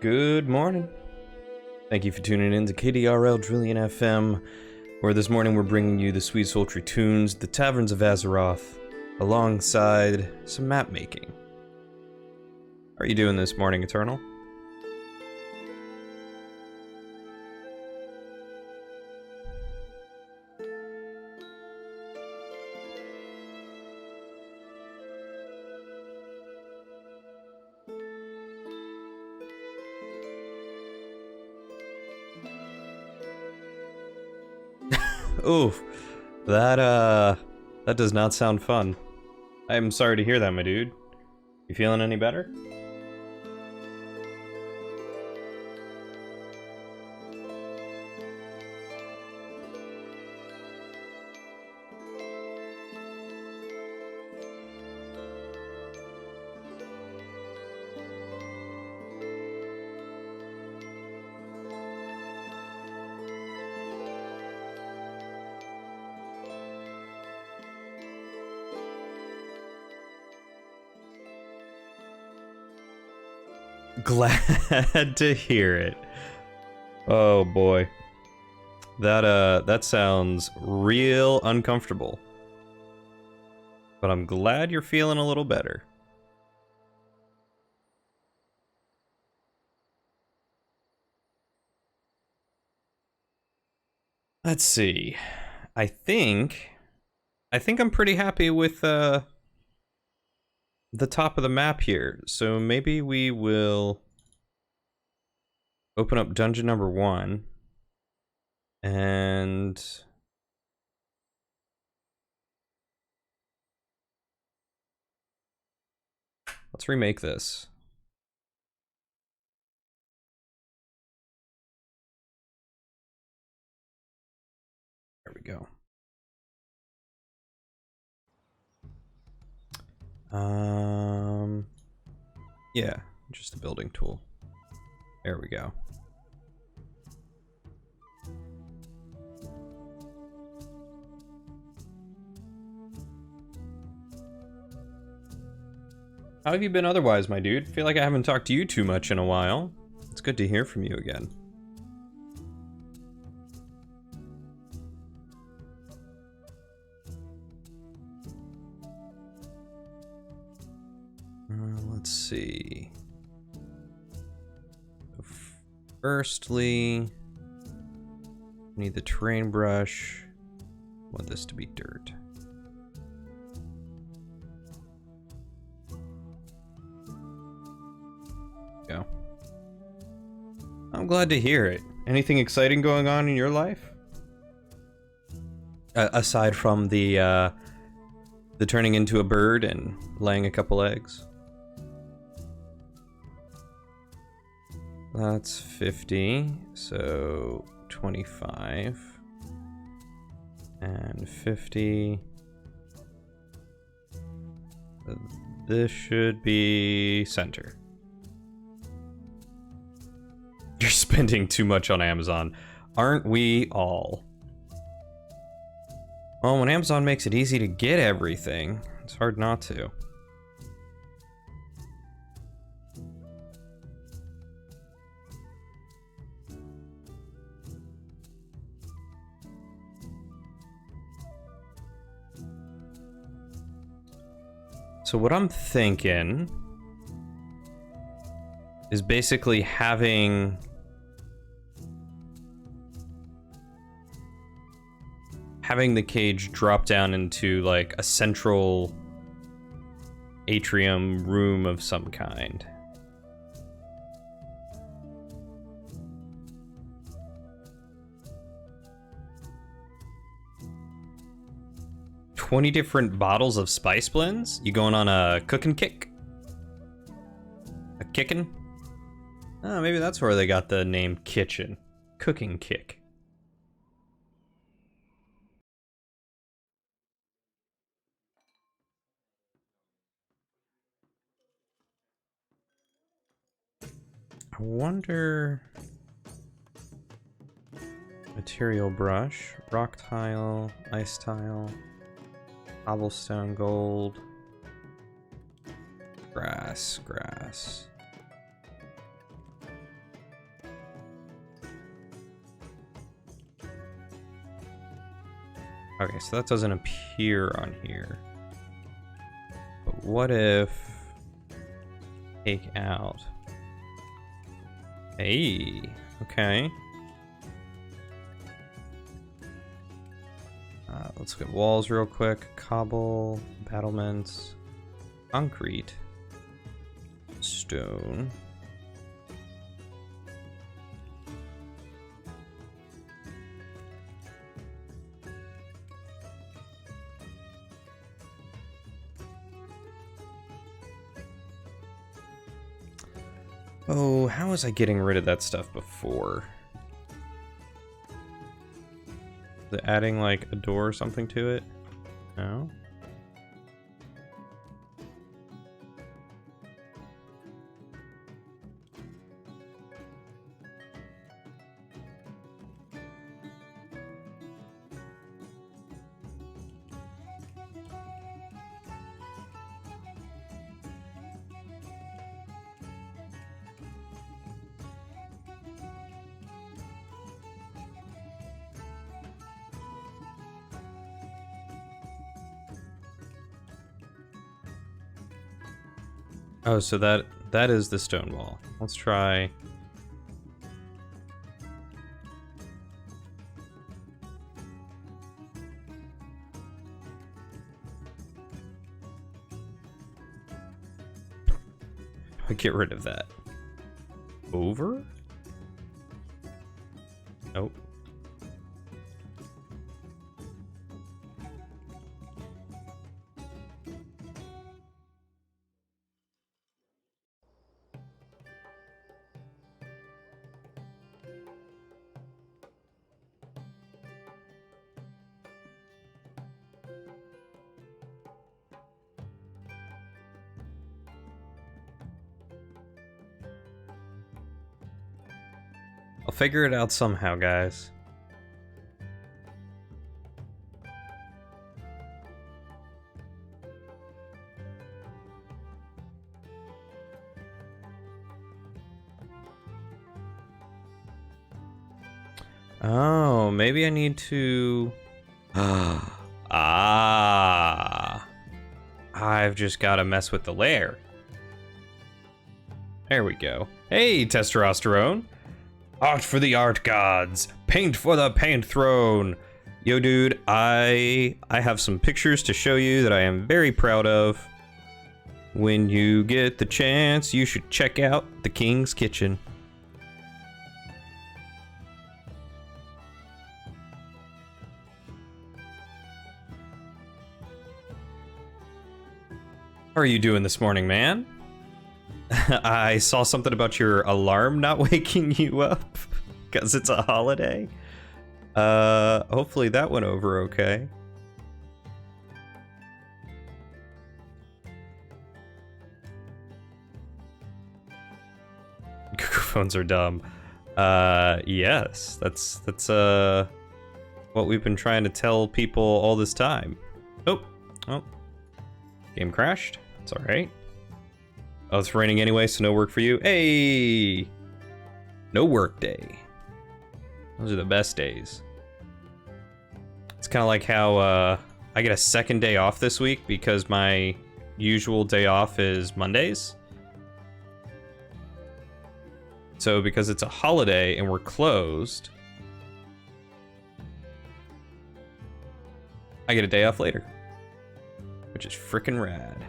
Good morning. Thank you for tuning in to KDRL Trillion FM, where this morning we're bringing you the sweet sultry tunes, the Taverns of Azeroth, alongside some map making. How are you doing this morning, Eternal? Oof, that does not sound fun. I'm sorry to hear that, my dude. You feeling any better? Glad to hear it. Oh boy. That sounds real uncomfortable. But I'm glad you're feeling a little better. Let's see. I think I'm pretty happy with the top of the map here. So maybe we will open up dungeon number 1 and let's remake this. There we go. Yeah, just a building tool. There we go. How have you been otherwise, my dude? Feel like I haven't talked to you too much in a while. It's good to hear from you again. Let's see. Firstly, need the terrain brush. Want this to be dirt. Go. I'm glad to hear it. Anything exciting going on in your life? Aside from the turning into a bird and laying a couple eggs. That's 50, so 25. And 50. This should be center. You're spending too much on Amazon. Aren't we all? Well, when Amazon makes it easy to get everything, it's hard not to. So what I'm thinking is basically having the cage drop down into like a central atrium room of some kind. $20 different bottles of spice blends? You going on a cooking kick? A kickin'? Oh, maybe that's where they got the name kitchen. Cooking kick. I wonder... Material brush, rock tile, ice tile, cobblestone gold, grass. Okay, so that doesn't appear on here. But what if... take out... Hey, okay. Let's look at walls real quick. Cobble, battlements, concrete, stone. Oh, how was I getting rid of that stuff before? Is it adding like a door or something to it? No? Oh, so that is the stone wall. Let's try. I'll get rid of that. Over? Nope. I'll figure it out somehow, guys. Oh, maybe I need to... I've just got to mess with the lair. There we go. Hey, testosterone. Art for the art gods. Paint for the paint throne. Yo, dude, I have some pictures to show you that I am very proud of. When you get the chance, you should check out the King's Kitchen. How are you doing this morning, man? I saw something about your alarm not waking you up because it's a holiday. Hopefully that went over okay. Google phones are dumb. Yes, that's what we've been trying to tell people all this time. Oh, game crashed. It's all right. Oh, it's raining anyway, so no work for you. Hey, no work day. Those are the best days. It's kind of like how I get a second day off this week because my usual day off is Mondays. So because it's a holiday and we're closed, I get a day off later, which is frickin' rad.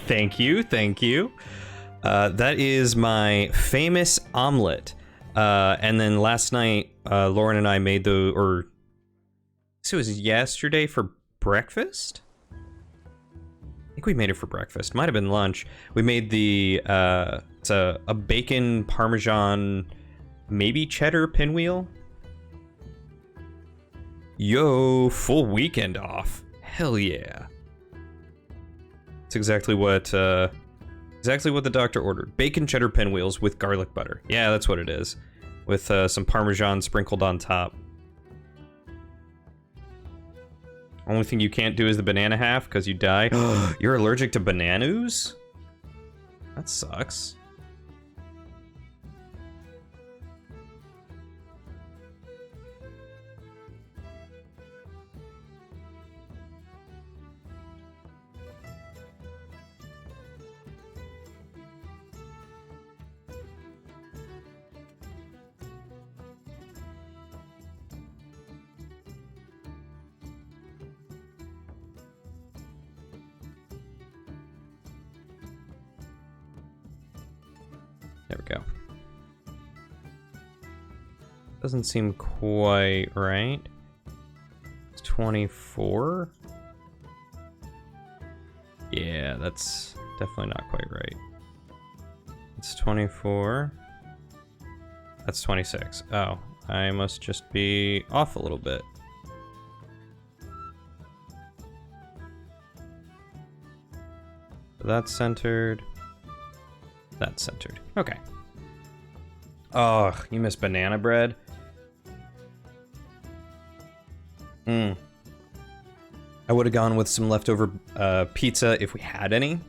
Thank you, thank you. That is my famous omelet. And then last night, Lauren and I made so it was yesterday for breakfast? I think we made it for breakfast. Might have been lunch. We made it's a bacon parmesan, maybe cheddar pinwheel. Yo, full weekend off. Hell yeah. It's exactly what the doctor ordered. Bacon cheddar pinwheels with garlic butter. Yeah, that's what it is. With some parmesan sprinkled on top. Only thing you can't do is the banana half because you die. You're allergic to bananas? That sucks. There we go. Doesn't seem quite right. It's 24. Yeah, that's definitely not quite right. It's 24. That's 26. Oh, I must just be off a little bit. That's centered. That's centered. Okay. Oh, you missed banana bread? I would have gone with some leftover pizza if we had any.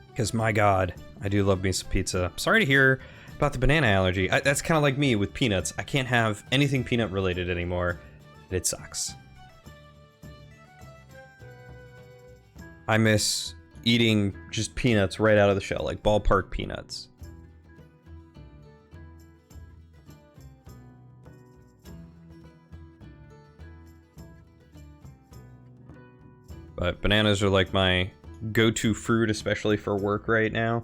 Because my god, I do love me some pizza. Sorry to hear about the banana allergy. That's kind of like me with peanuts. I can't have anything peanut related anymore. It sucks. I miss eating just peanuts right out of the shell, like ballpark peanuts. But bananas are like my go-to fruit, especially for work right now.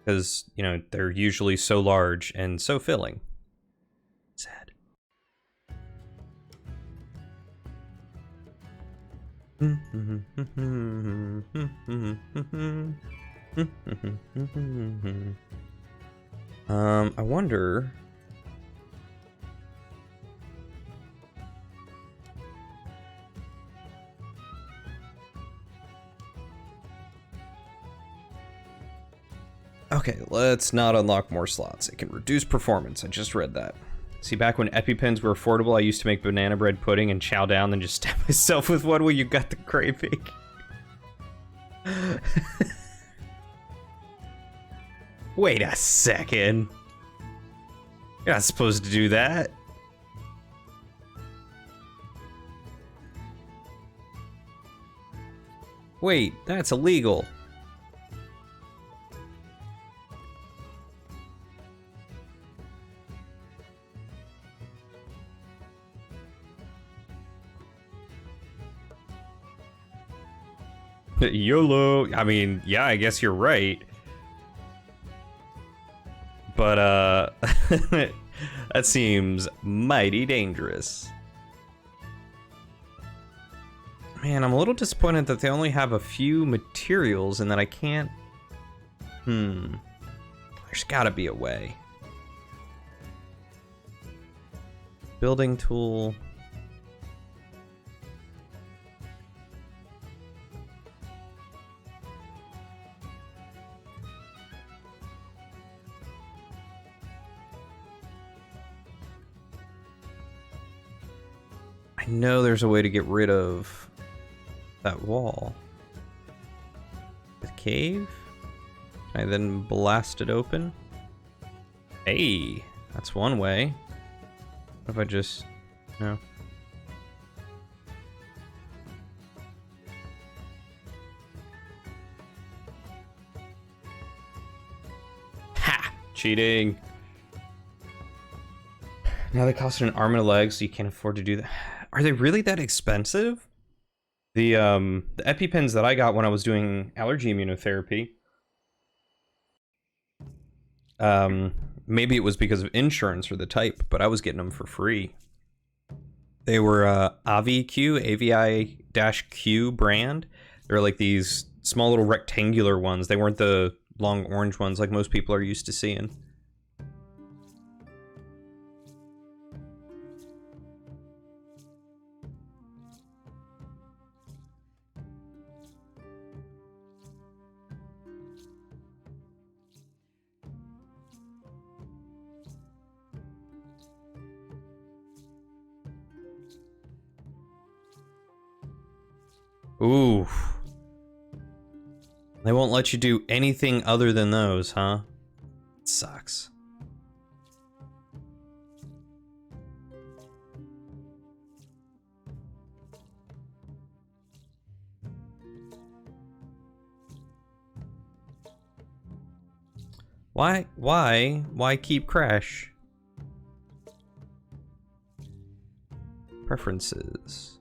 Because, you know, they're usually so large and so filling. Sad. I wonder... Okay, let's not unlock more slots. It can reduce performance. I just read that. See, back when EpiPens were affordable, I used to make banana bread pudding and chow down, then just stab myself with one when you got the craving. Wait a second. You're not supposed to do that. Wait, that's illegal. YOLO. I mean, yeah, I guess you're right. But, that seems mighty dangerous. Man, I'm a little disappointed that they only have a few materials and that I can't... There's gotta be a way. Building tool... I know there's a way to get rid of that wall. With cave? Can I then blast it open? Hey, that's one way. What if I just... No. Ha! Cheating! Now they cost an arm and a leg, so you can't afford to do that. Are they really that expensive? The EpiPens that I got when I was doing allergy immunotherapy, maybe it was because of insurance or the type, but I was getting them for free. They were AviQ, AVI-Q brand. They're like these small little rectangular ones. They weren't the long orange ones like most people are used to seeing. Ooh. They won't let you do anything other than those, huh? It sucks. Why keep Crash? Preferences.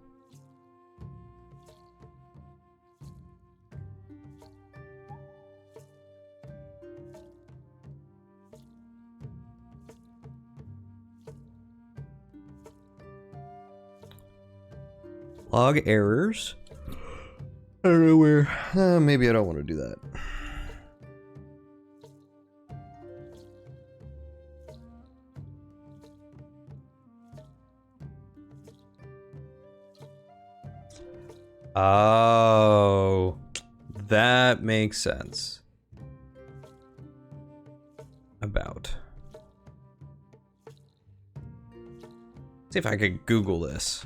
Log errors. I don't know where. Maybe I don't want to do that. Oh, that makes sense. About. See if I could Google this.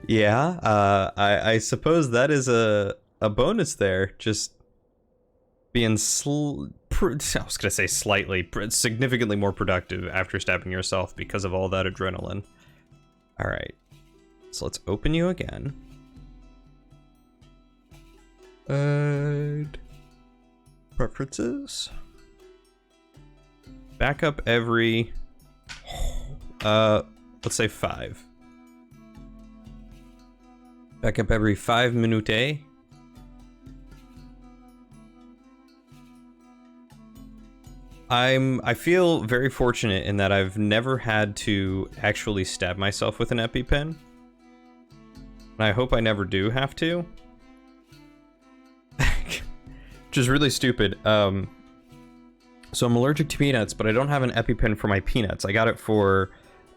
Yeah, I suppose that is a bonus there. Just being I was gonna say slightly, significantly more productive after stabbing yourself because of all that adrenaline. All right, so let's open you again. And preferences. Back up every, let's say 5. Back up every 5 minutes. I feel very fortunate in that I've never had to actually stab myself with an EpiPen. And I hope I never do have to. Which is really stupid. So I'm allergic to peanuts, but I don't have an EpiPen for my peanuts. I got it for,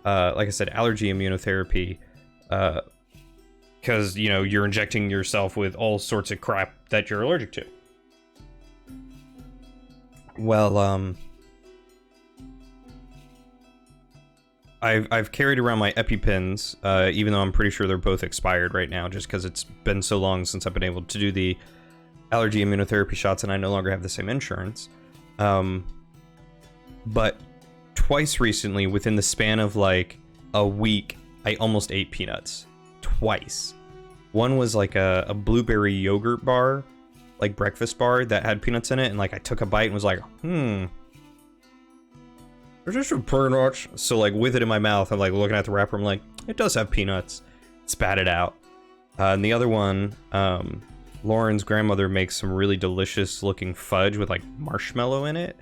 like I said, allergy immunotherapy. Because, you know, you're injecting yourself with all sorts of crap that you're allergic to. Well, I've carried around my EpiPens, even though I'm pretty sure they're both expired right now, just because it's been so long since I've been able to do the allergy immunotherapy shots, and I no longer have the same insurance. But twice recently, within the span of like a week, I almost ate peanuts. Twice. One was like a blueberry yogurt bar, like breakfast bar that had peanuts in it, and like I took a bite and was like, there's just some peanuts. So like with it in my mouth, I'm like looking at the wrapper, I'm like, it does have peanuts. Spat it out. And the other one, Lauren's grandmother makes some really delicious looking fudge with like marshmallow in it.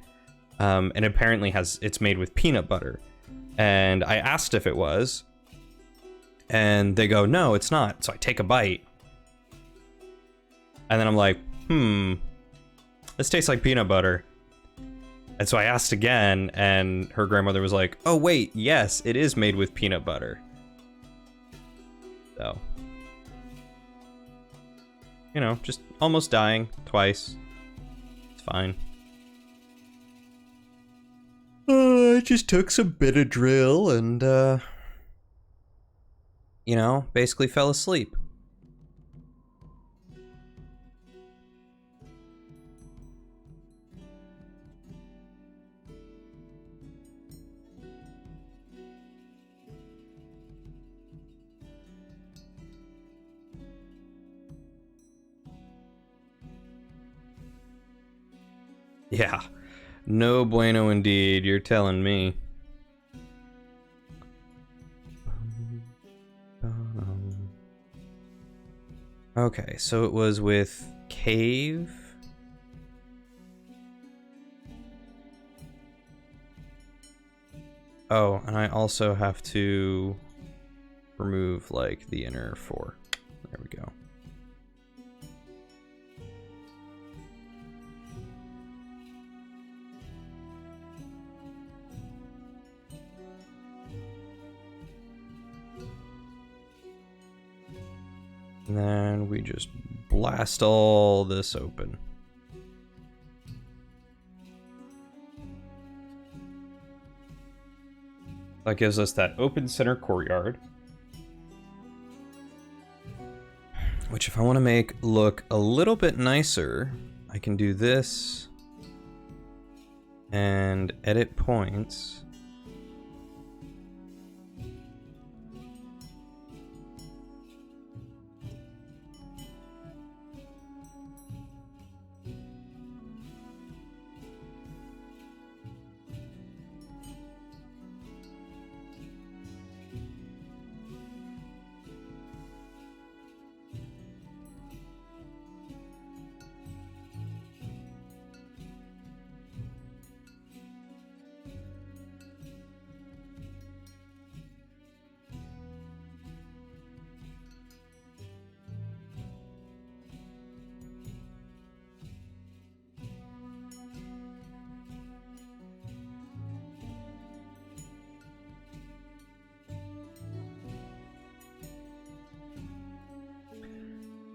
And apparently it's made with peanut butter. And I asked if it was, and they go, no, it's not. So I take a bite. And then I'm like, this tastes like peanut butter. And so I asked again, and her grandmother was like, oh wait, yes, it is made with peanut butter. So, you know, just almost dying twice. It's fine. I just took some Benadryl and, you know, basically fell asleep. Yeah. No bueno indeed, you're telling me. Okay, so it was with Cave. Oh, and I also have to remove, like, the inner 4. There we go. And then we just blast all this open. That gives us that open center courtyard. Which if I want to make look a little bit nicer, I can do this and edit points.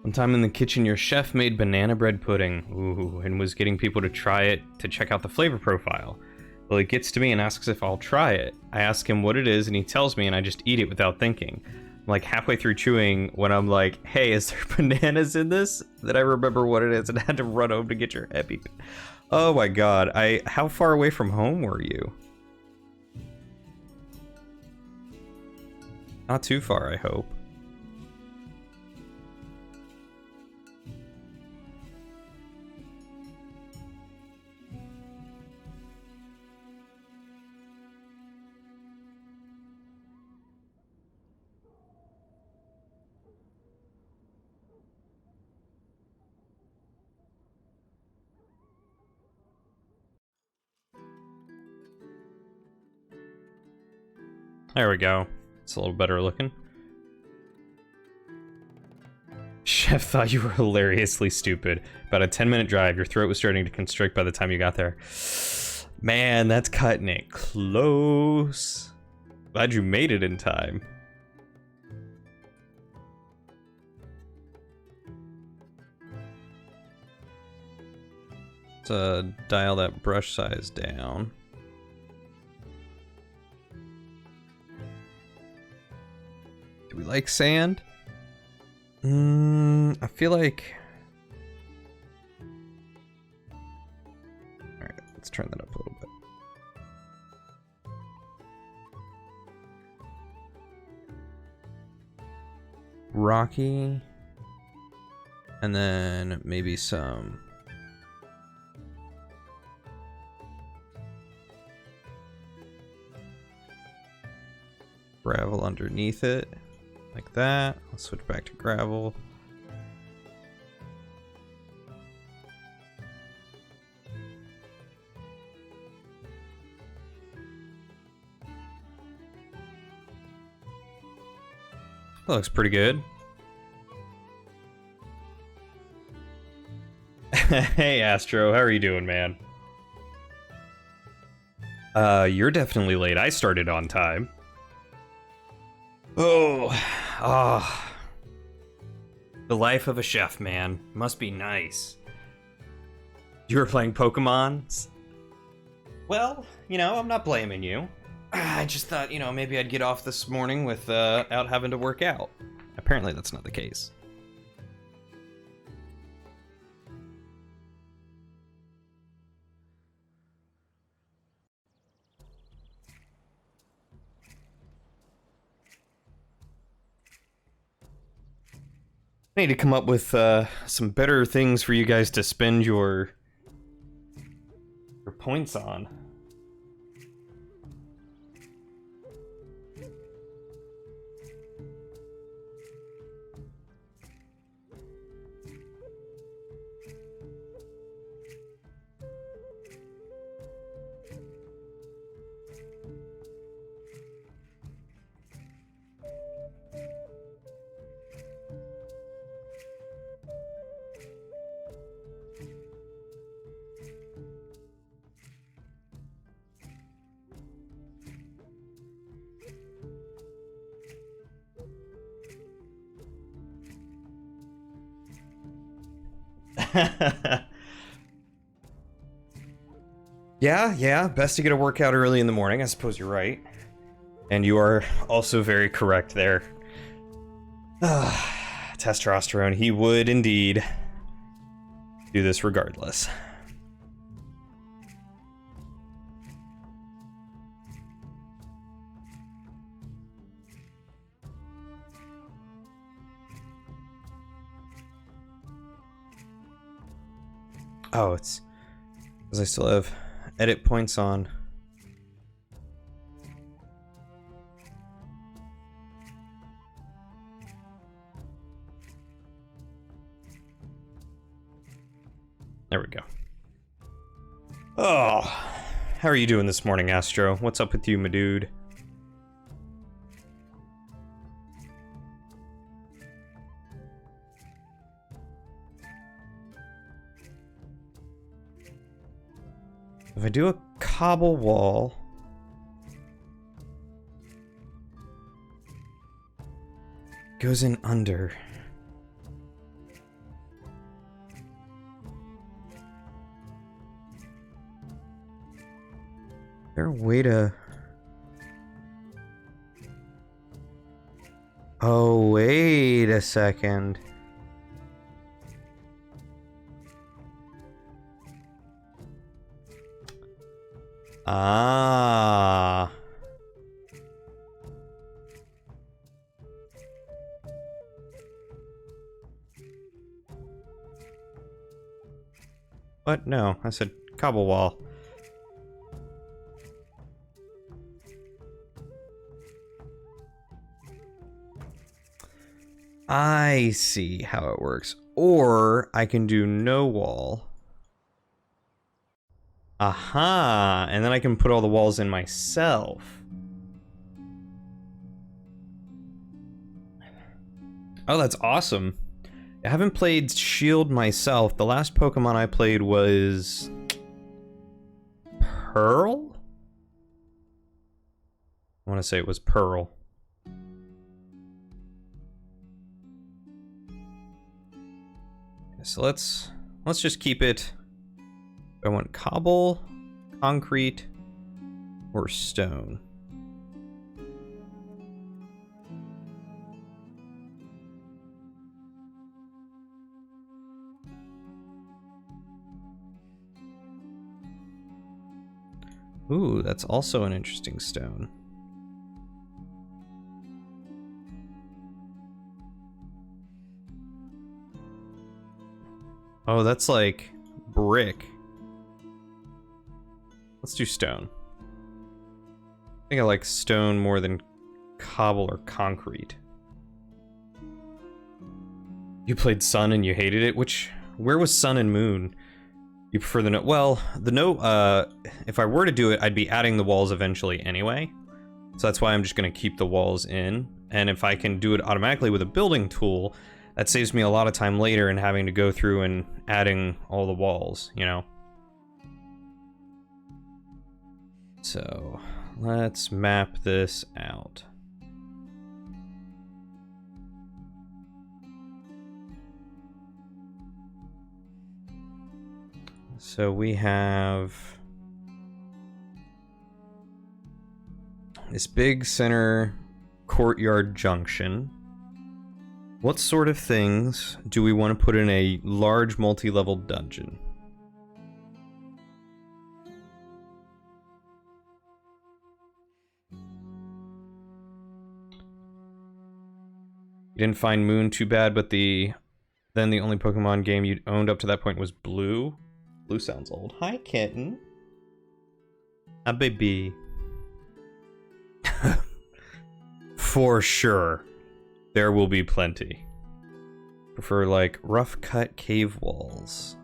One time in the kitchen, your chef made banana bread pudding, ooh, and was getting people to try it to check out the flavor profile. Well, he gets to me and asks if I'll try it. I ask him what it is, and he tells me, and I just eat it without thinking. I'm like halfway through chewing when I'm like, hey, is there bananas in this? Then I remember what it is and I had to run home to get your Epi. Oh my god, how far away from home were you? Not too far, I hope. There we go. It's a little better looking. Chef thought you were hilariously stupid. About a 10-minute drive, your throat was starting to constrict by the time you got there. Man, that's cutting it close. Glad you made it in time. Let's dial that brush size down. Do we like sand? I feel like... Alright, let's turn that up a little bit. Rocky. And then maybe some... gravel underneath it. Like that. Let's switch back to gravel. That looks pretty good. Hey Astro, how are you doing, man? You're definitely late. I started on time. Oh, the life of a chef, man. Must be nice. You were playing Pokemon? Well, you know, I'm not blaming you. I just thought, you know, maybe I'd get off this morning without having to work out. Apparently that's not the case. I need to come up with some better things for you guys to spend your points on. Yeah, best to get a workout early in the morning. I suppose you're right. And you are also very correct there. Testosterone, he would indeed do this regardless. Oh, it's because I still have edit points on. There we go. Oh, how are you doing this morning, Astro? What's up with you, my dude? If I do a cobble wall, goes in under. Is there a way to... Oh, wait a second. Ah. What? No, I said cobble wall. I see how it works. Or I can do no wall. Aha! And then I can put all the walls in myself. Oh, that's awesome. I haven't played Shield myself. The last Pokemon I played was... Pearl? I want to say it was Pearl. So let's just keep it. I want cobble, concrete, or stone. Ooh, that's also an interesting stone. Oh, that's like brick. Let's do stone. I think I like stone more than cobble or concrete. You played Sun and you hated it? Where was Sun and Moon? You prefer the note? Well, the note, if I were to do it, I'd be adding the walls eventually anyway. So that's why I'm just gonna keep the walls in. And if I can do it automatically with a building tool, that saves me a lot of time later in having to go through and adding all the walls, you know? So, let's map this out. So we have this big center courtyard junction. What sort of things do we want to put in a large multi-level dungeon? You didn't find Moon too bad, but then the only Pokemon game you'd owned up to that point was Blue. Blue sounds old. Hi, kitten. A baby. For sure. There will be plenty. Prefer like rough cut cave walls.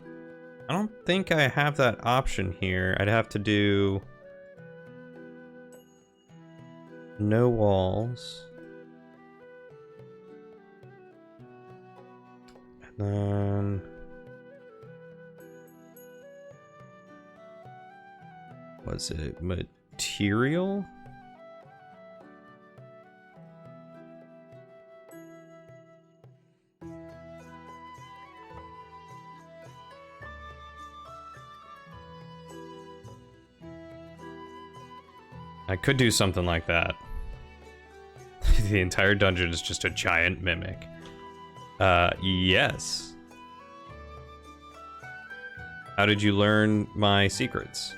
I don't think I have that option here. I'd have to do no walls. And then was it material? I could do something like that. the entire dungeon is just a giant mimic. Yes. How did you learn my secrets?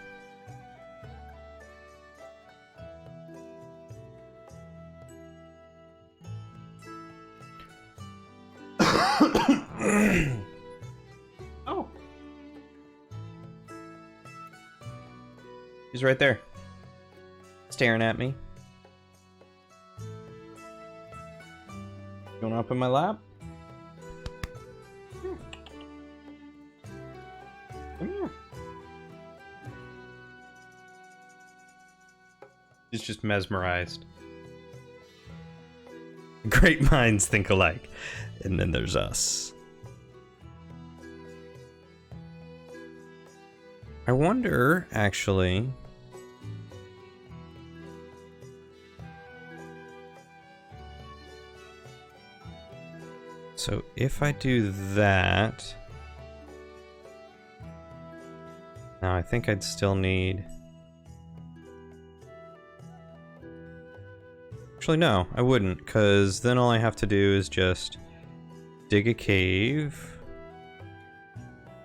Oh. He's right there. Staring at me. Going up in my lap? Come here. He's just mesmerized. Great minds think alike. And then there's us. I wonder, actually... So if I do that... Now I think I'd still need... Actually no, I wouldn't, because then all I have to do is just dig a cave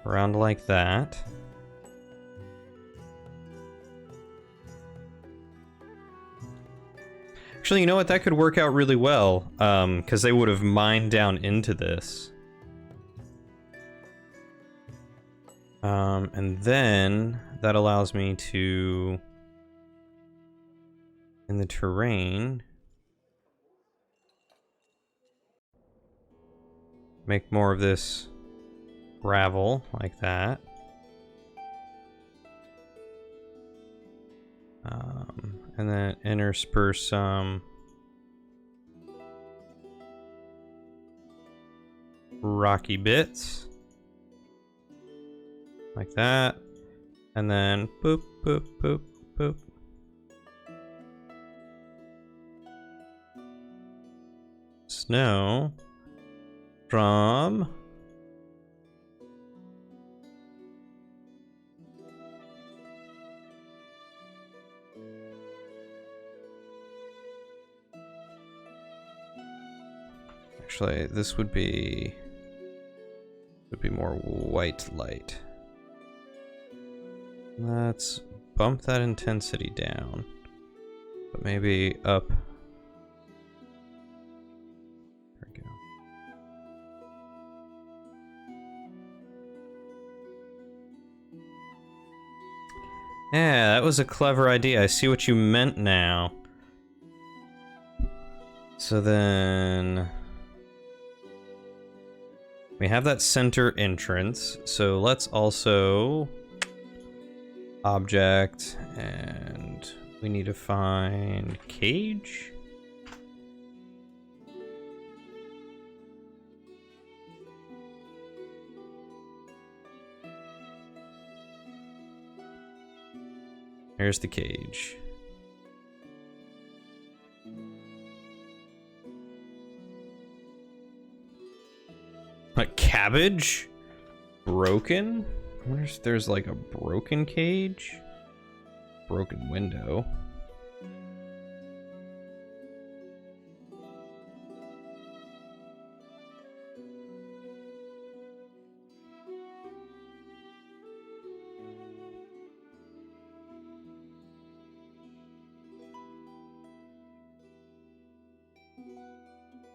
around like that. Actually, you know what? That could work out really well, because they would have mined down into this. And then that allows me to, in the terrain, make more of this gravel like that. And then intersperse some rocky bits like that, and then boop, boop, boop, boop. Snow from actually, this would be more white light. Let's bump that intensity down, but maybe up. There we go. Yeah, that was a clever idea. I see what you meant now. So then... we have that center entrance, so let's also object, and we need to find cage. Here's the cage. Like cabbage? Broken? I wonder if there's like a broken cage? Broken window.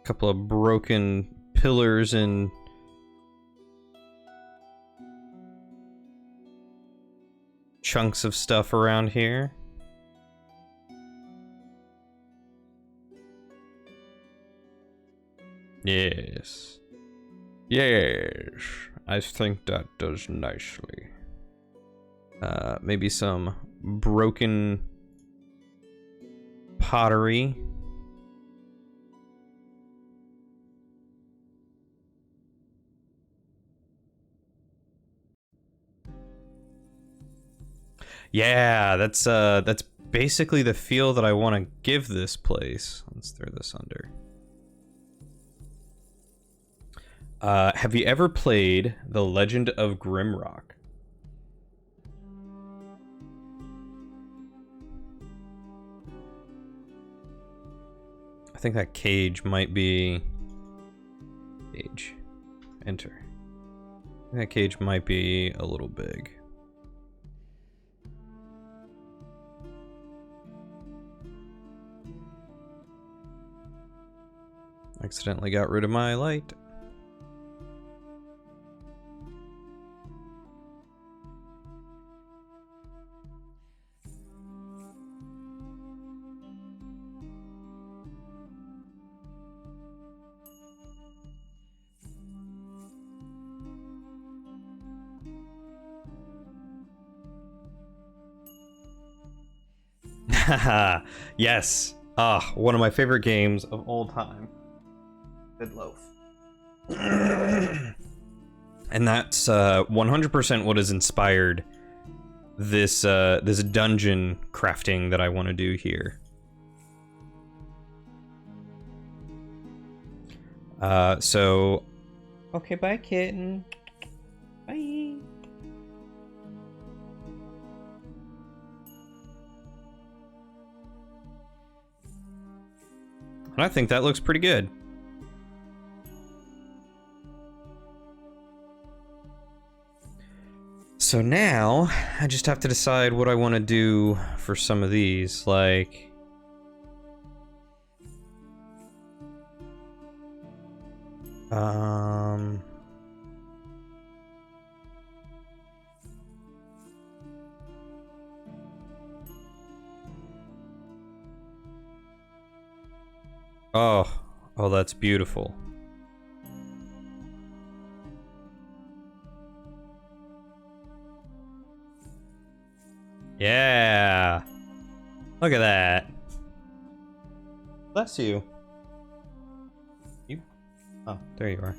Couple of broken pillars and chunks of stuff around here. Yes. Yes. I think that does nicely. Maybe some broken pottery. Yeah, that's basically the feel that I want to give this place. Let's throw this under. Have you ever played The Legend of Grimrock? I I think that cage might be... Cage. Enter. I think that cage might be a little big. Accidentally got rid of my light. Haha, yes. Ah, one of my favorite games of all time. Red Loaf. And that's 100% what has inspired this this dungeon crafting that I want to do here. So okay, bye kitten. Bye. And I think that looks pretty good. So now, I just have to decide what I want to do for some of these, like... Oh, that's beautiful. Yeah. Look at that. Bless you. You? Oh, there you are.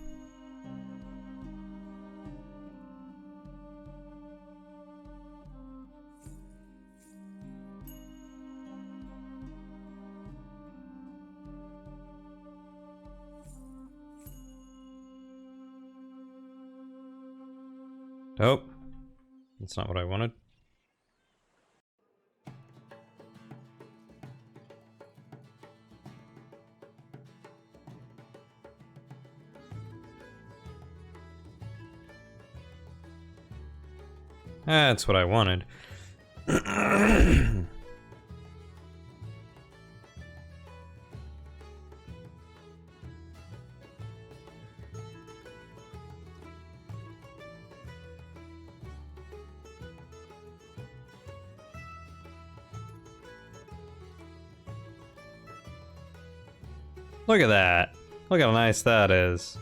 Nope. That's not what I wanted. That's what I wanted. Look at that. Look how nice that is.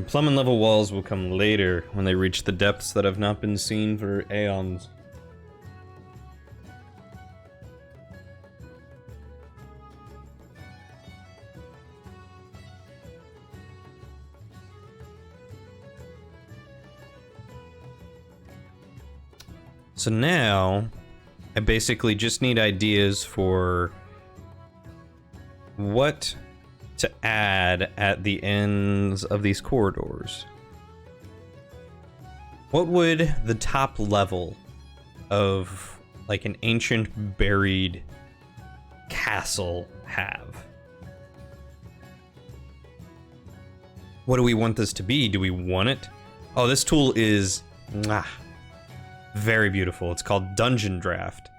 Plumbing level walls will come later when they reach the depths that have not been seen for aeons. So now, I basically just need ideas for what to add at the ends of these corridors. What would the top level of like an ancient buried castle have? What do we want this to be? Do we want it? Oh, this tool is very beautiful. It's called Dungeon Draft.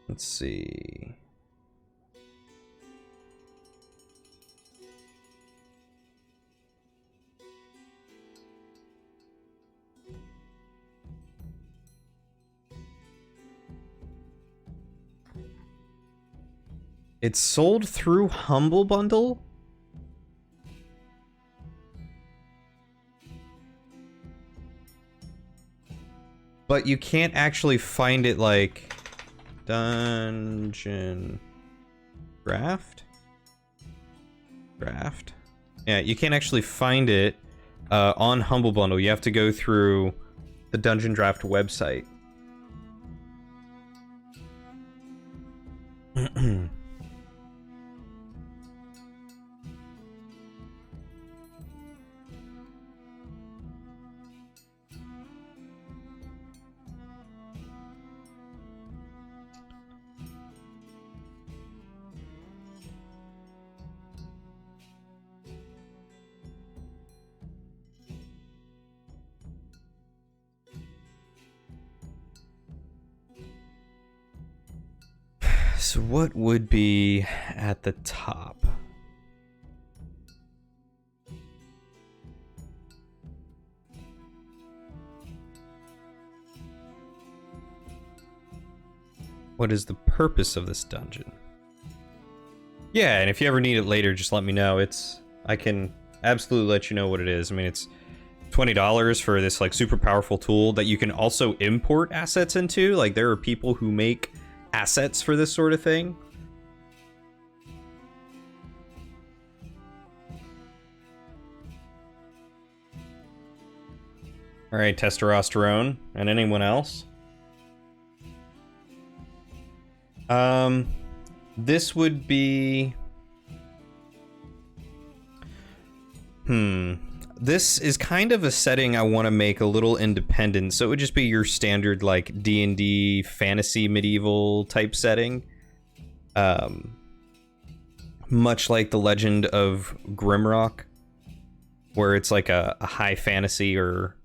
Let's see. It's sold through Humble Bundle? But you can't actually find it, like, Dungeon Draft? Draft? Yeah, you can't actually find it on Humble Bundle. You have to go through the Dungeon Draft website. So what would be at the top? What is the purpose of this dungeon? Yeah, and if you ever need it later, just let me know. I can absolutely let you know what it is. I mean, it's $20 for this like super powerful tool that you can also import assets into. Like there are people who make assets for this sort of thing. All right, testosterone, and anyone else? This would be... This is kind of a setting I want to make a little independent, so it would just be your standard, like, D&D fantasy medieval type setting. Much like the Legend of Grimrock, where it's like a high fantasy or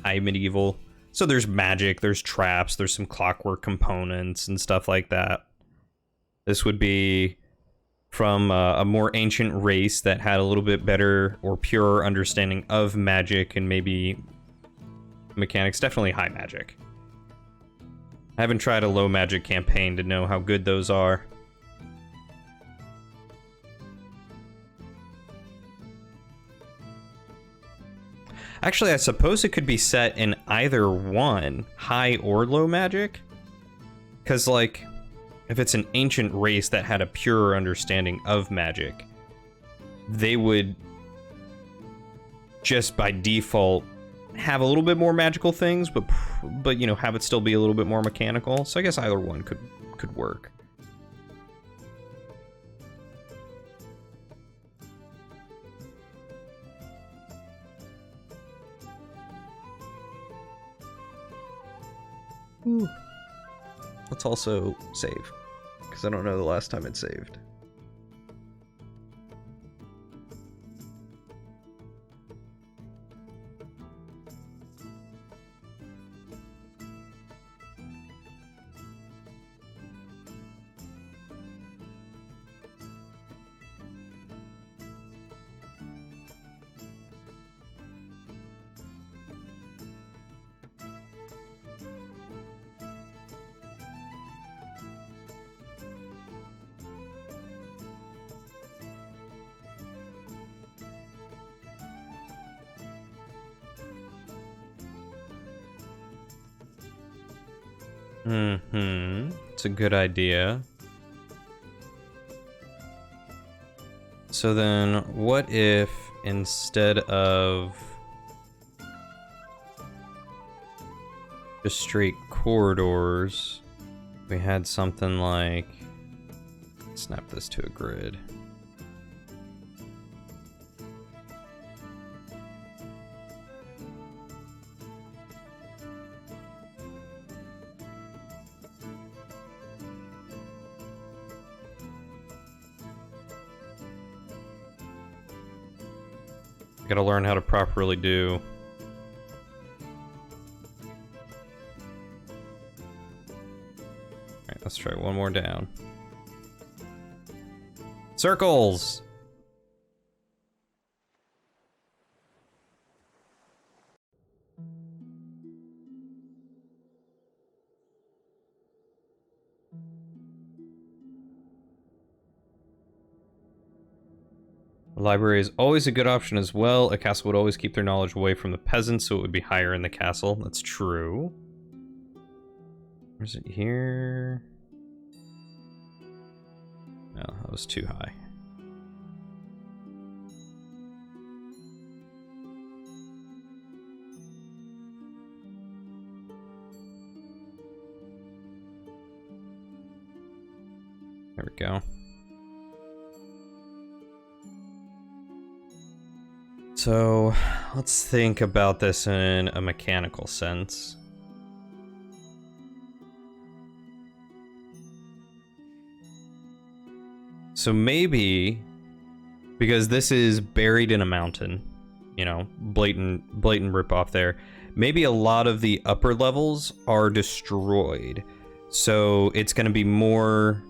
high medieval. So there's magic, there's traps, there's some clockwork components and stuff like that. This would be from a more ancient race that had a little bit better or purer understanding of magic and maybe mechanics. Definitely high magic. I haven't tried a low magic campaign to know how good those are. Actually, I suppose it could be set in either one, high or low magic. Because, like, if it's an ancient race that had a purer understanding of magic, they would just by default have a little bit more magical things, but you know, have it still be a little bit more mechanical. So I guess either one could work. Ooh. Let's also save, because I don't know the last time it saved. It's a good idea. So then, what if instead of just straight corridors, we had something like... Snap this to a grid. Gotta learn how to properly do. Alright, let's try one more down. Circles! The library is always a good option as well. A castle would always keep their knowledge away from the peasants, so it would be higher in the castle. That's true. Where's it here? No, that was too high. There we go. So, let's think about this in a mechanical sense. So maybe, because this is buried in a mountain, you know, blatant ripoff there, maybe a lot of the upper levels are destroyed. So it's going to be more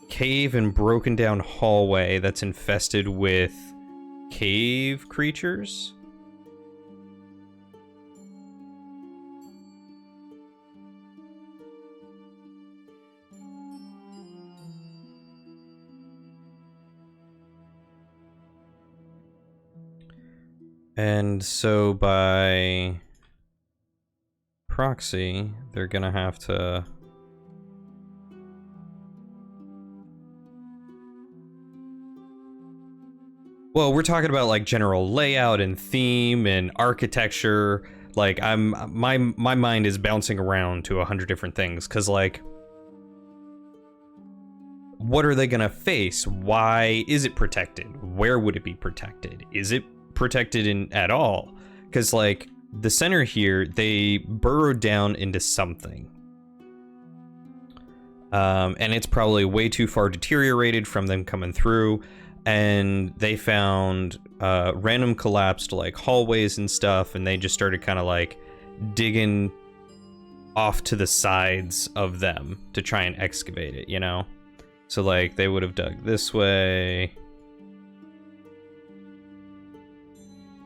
cave and broken down hallway that's infested with cave creatures. And so by proxy, they're gonna have to well, we're talking about like general layout and theme and architecture. Like my mind is bouncing around to 100 different things, because like, what are they gonna face? Why is it protected? Where would it be protected? Is it protected at all? Because like the center here, they burrowed down into something. And it's probably way too far deteriorated from them coming through. And they found random collapsed like hallways and stuff, and they just started kind of like digging off to the sides of them to try and excavate it, you know? So like they would have dug this way,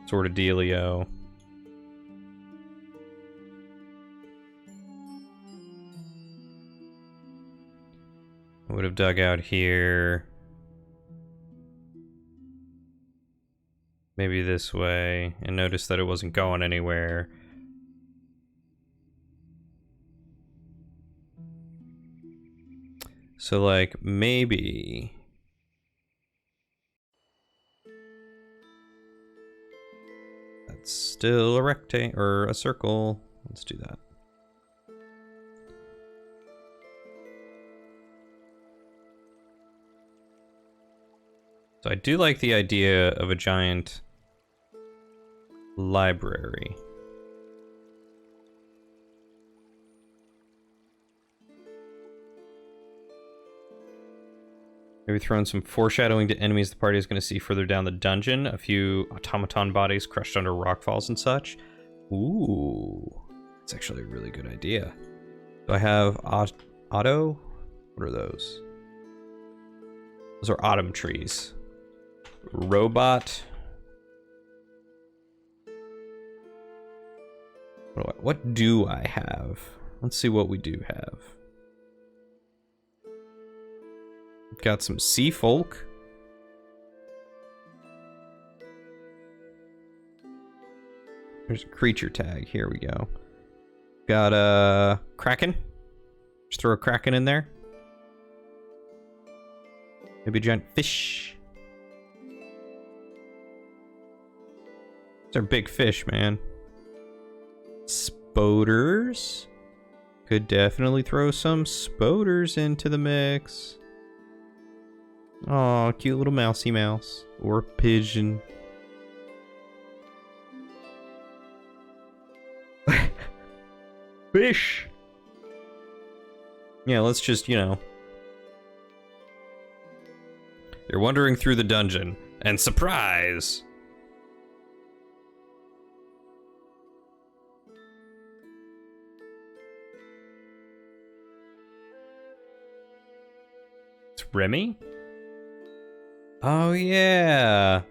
sort of dealio. Would have dug out here. Maybe this way, and noticed that it wasn't going anywhere. So like, maybe... That's still a rectangle, or a circle. Let's do that. So I do like the idea of a giant library. Maybe throwing some foreshadowing to enemies the party is going to see further down the dungeon. A few automaton bodies crushed under rockfalls and such. Ooh, that's actually a really good idea. Do I have auto? What are those? Those are autumn trees. Robot. What do I have? Let's see what we do have. We've got some sea folk. There's a creature tag. Here we go. Got a kraken. Just throw a kraken in there. Maybe a giant fish. These are big fish, man. Spoders. Could definitely throw some spoders into the mix. Aw, cute little mousy mouse. Or pigeon. Fish! Yeah, let's just, you know. You're wandering through the dungeon, and surprise! Remy? Oh yeah.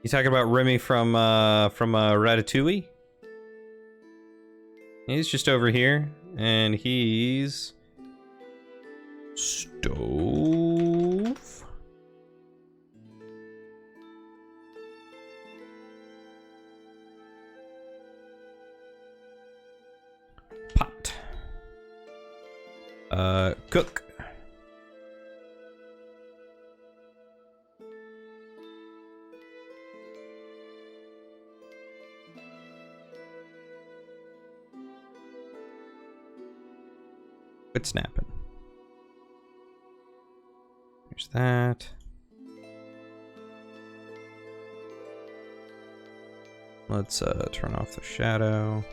You talking about Remy from Ratatouille? He's just over here, and he's stove. Pot. Cook. Quit snapping. There's that. Let's turn off the shadow.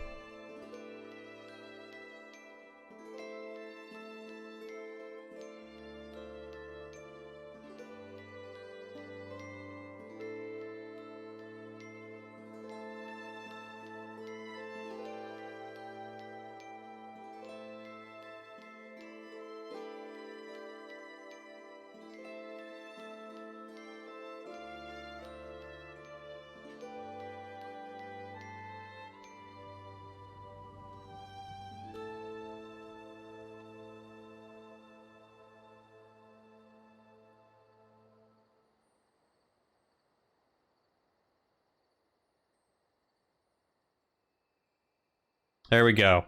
There we go.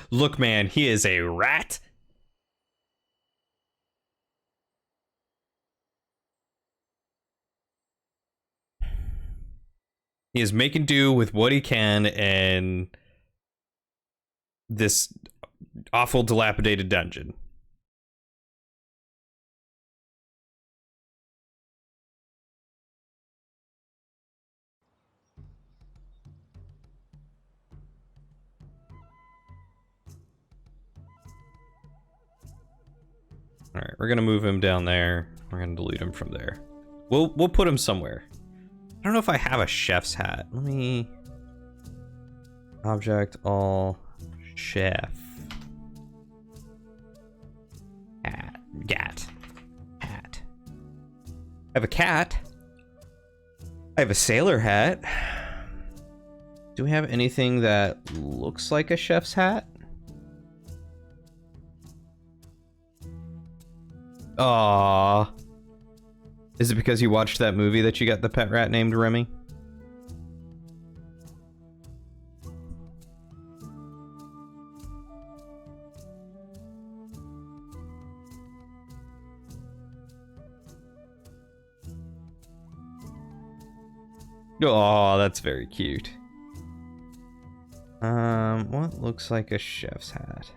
Look, man, he is a rat. He is making do with what he can in this awful, dilapidated dungeon. All right, we're gonna move him down there. We're gonna delete him from there. We'll put him somewhere. I don't know if I have a chef's hat. Let me object all chef hat hat. I have a cat. I have a sailor hat. Do we have anything that looks like a chef's hat? Aww. Is it because you watched that movie that you got the pet rat named Remy? Oh, that's very cute. What looks like a chef's hat?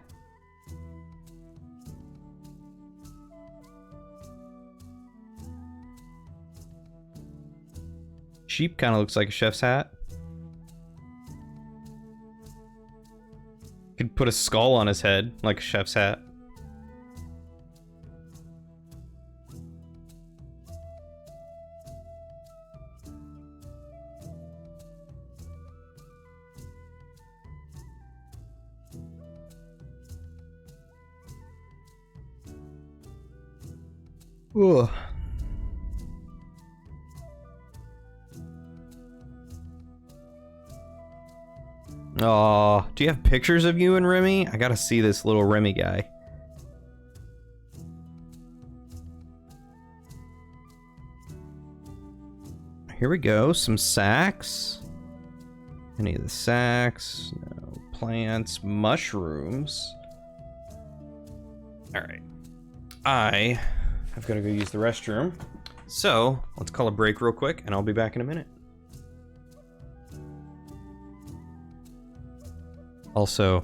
Sheep kind of looks like a chef's hat. Could put a skull on his head, like a chef's hat. Ugh. Aw, do you have pictures of you and Remy? I gotta see this little Remy guy. Here we go, some sacks. Any of the sacks? No. Plants, mushrooms. Alright. I've gotta go use the restroom. So, let's call a break real quick, and I'll be back in a minute. Also,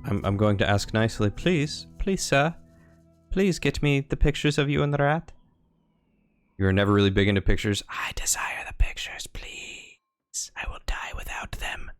I'm going to ask nicely, please, sir, please get me the pictures of you and the rat. You are never really big into pictures. I desire the pictures, please. I will die without them.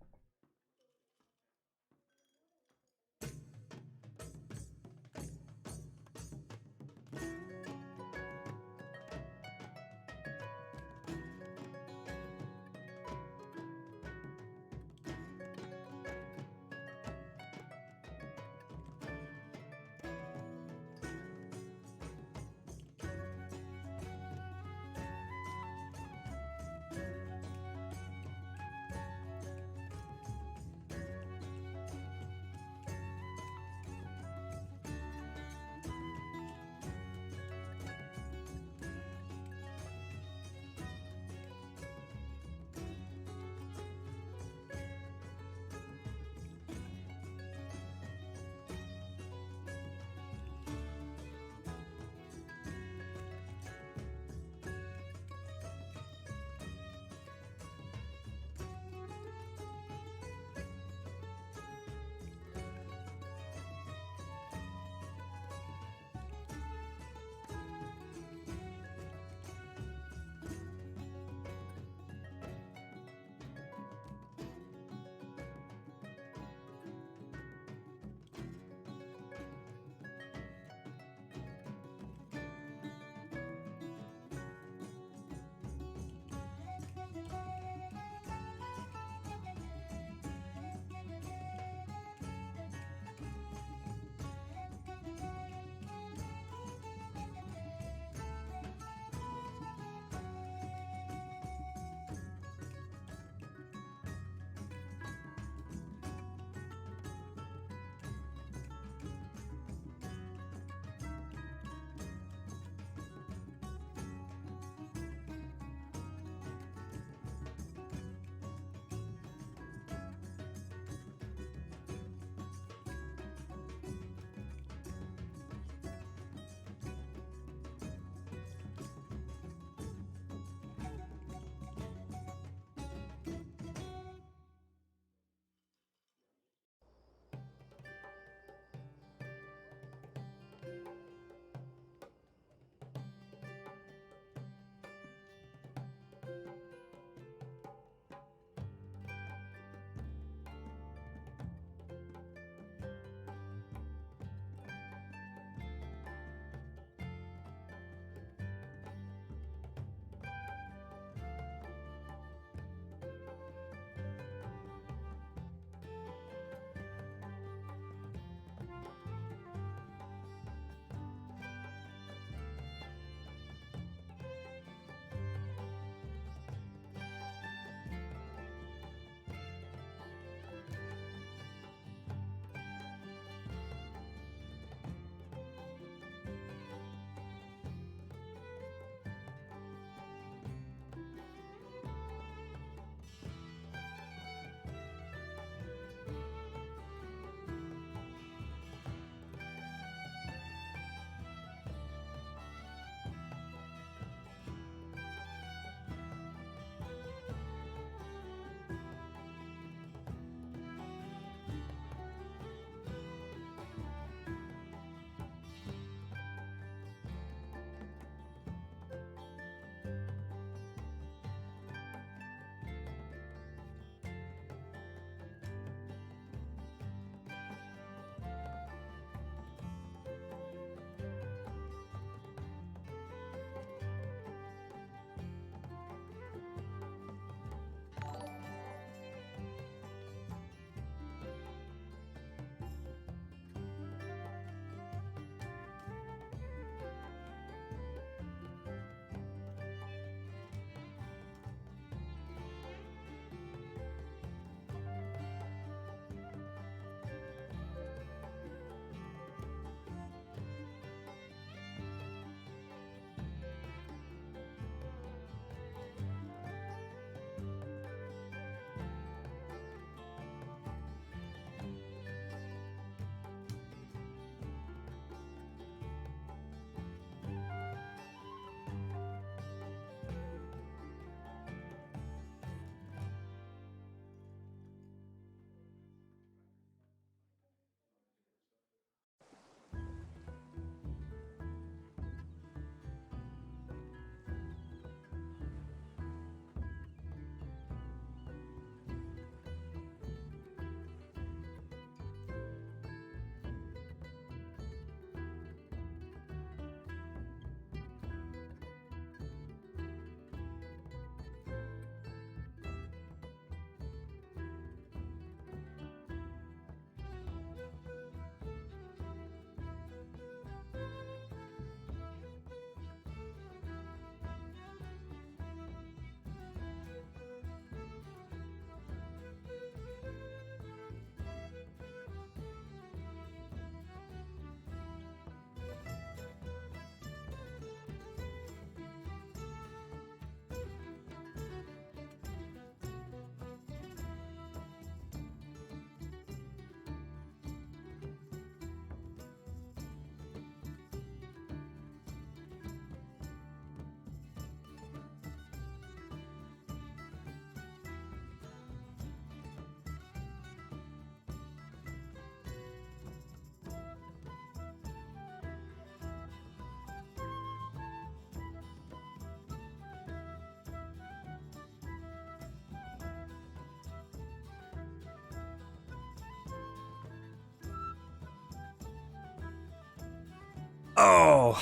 Oh,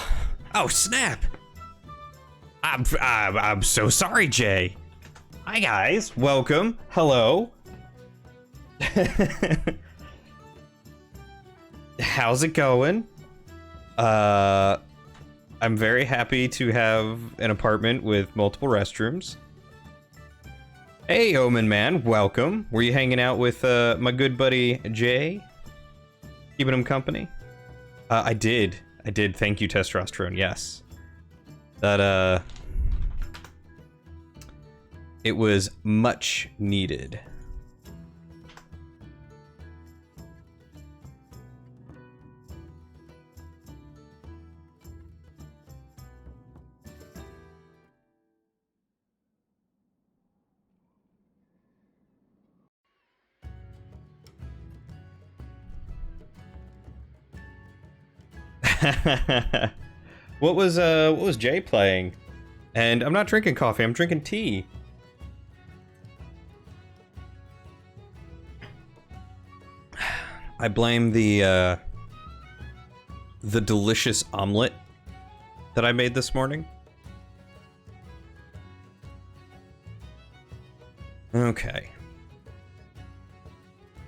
snap! I'm so sorry, Jay. Hi guys, welcome. Hello. How's it going? I'm very happy to have an apartment with multiple restrooms. Hey, Omen Man, welcome. Were you hanging out with my good buddy Jay? Keeping him company? I did. Thank you, Testosterone. Yes. That, it was much needed. What was Jay playing? And I'm not drinking coffee, I'm drinking tea. I blame the delicious omelet that I made this morning. Okay.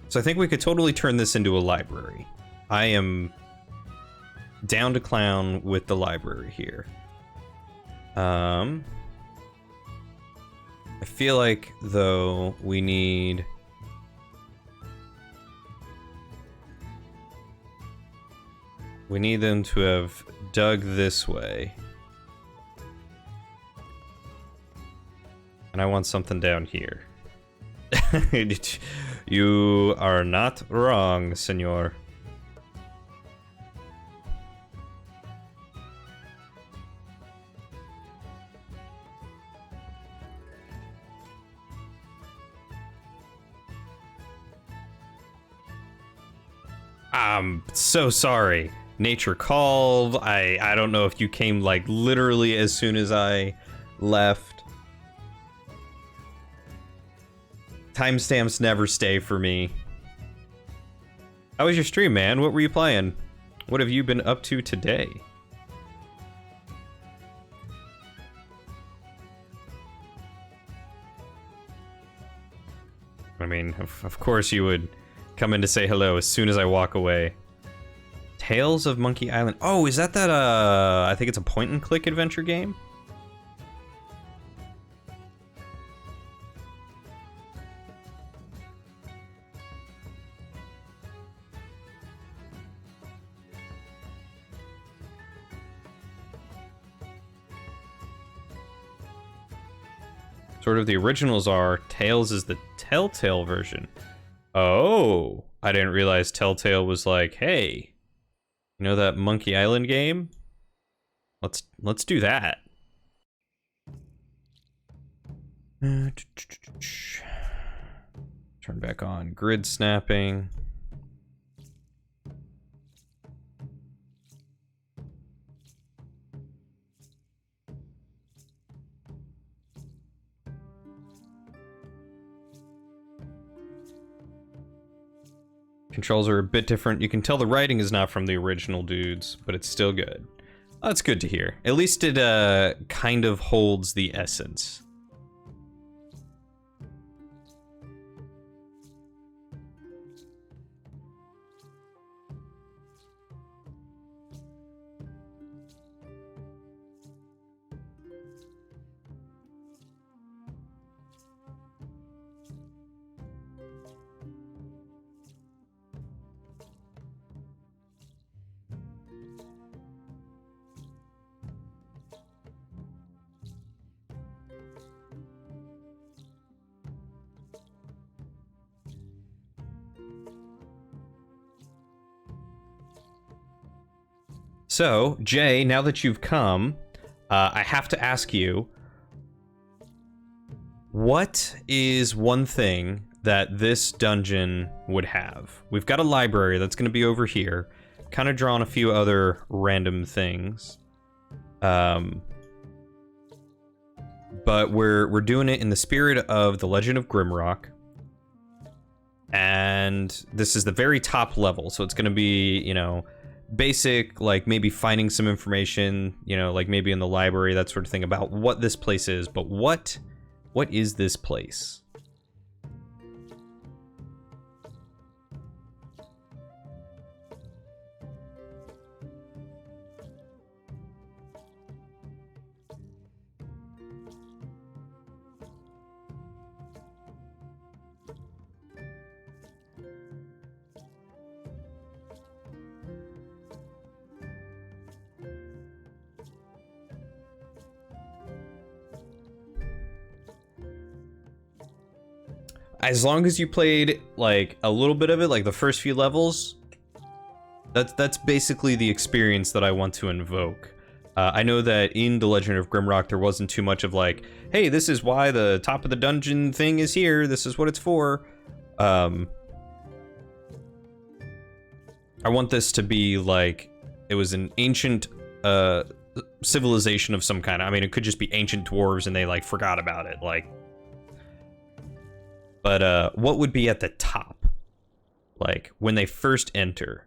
So I think we could totally turn this into a library. I am down to clown with the library here. I feel like, though, we need... We need them to have dug this way. And I want something down here. You are not wrong, senor. I'm so sorry. Nature called. I don't know if you came like literally as soon as I left. Timestamps never stay for me. How was your stream, man? What were you playing? What have you been up to today? I mean, of course you would come in to say hello as soon as I walk away. Tales of Monkey Island. Oh, is that I think it's a point-and-click adventure game? Sort of the originals are. Tales is the Telltale version. Oh, I didn't realize Telltale was like, hey, you know that Monkey Island game? Let's do that. Turn back on grid snapping. Controls are a bit different. You can tell the writing is not from the original dudes, but it's still good. Oh, that's good to hear. At least it kind of holds the essence. So, Jay, now that you've come, I have to ask you, what is one thing that this dungeon would have? We've got a library that's going to be over here, kind of drawn a few other random things, but we're doing it in the spirit of the Legend of Grimrock, and this is the very top level, so it's going to be, you know, basic, like maybe finding some information, you know, like maybe in the library, that sort of thing, about what this place is. But what is this place? As long as you played like a little bit of it, like the first few levels, that's basically the experience that I want to invoke. I know that in The Legend of Grimrock there wasn't too much of like, hey, this is why the top of the dungeon thing is here, this is what it's for. I want this to be like it was an ancient civilization of some kind. I mean, it could just be ancient dwarves and they like forgot about it, like. But what would be at the top? Like, when they first enter?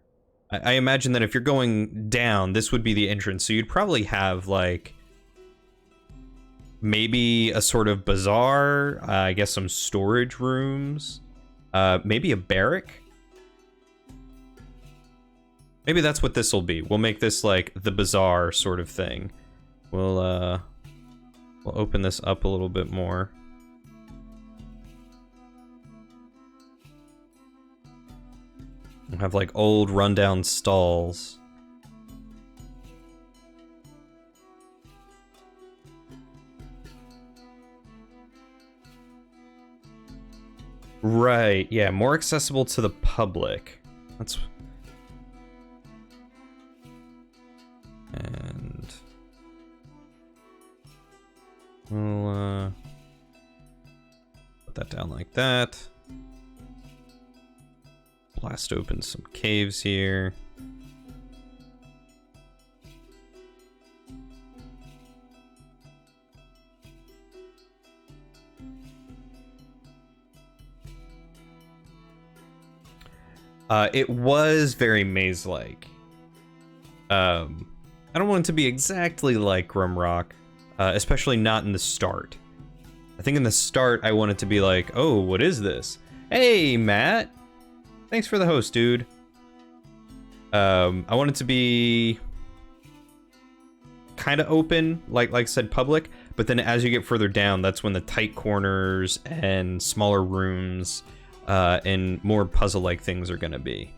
I imagine that if you're going down, this would be the entrance. So you'd probably have, like, maybe a sort of bazaar, I guess some storage rooms, maybe a barrack? Maybe that's what this will be. We'll make this, like, the bazaar sort of thing. We'll open this up a little bit more. We'll have like old rundown stalls. Right, yeah, more accessible to the public. That's... And... we'll, put that down like that. Blast open some caves here. It was very maze-like. I don't want it to be exactly like Grimrock, especially not in the start. I think in the start I want it to be like, oh, what is this? Hey, Matt! Thanks for the host, dude. I want it to be kind of open, like I said, public, but then as you get further down, that's when the tight corners and smaller rooms and more puzzle-like things are going to be.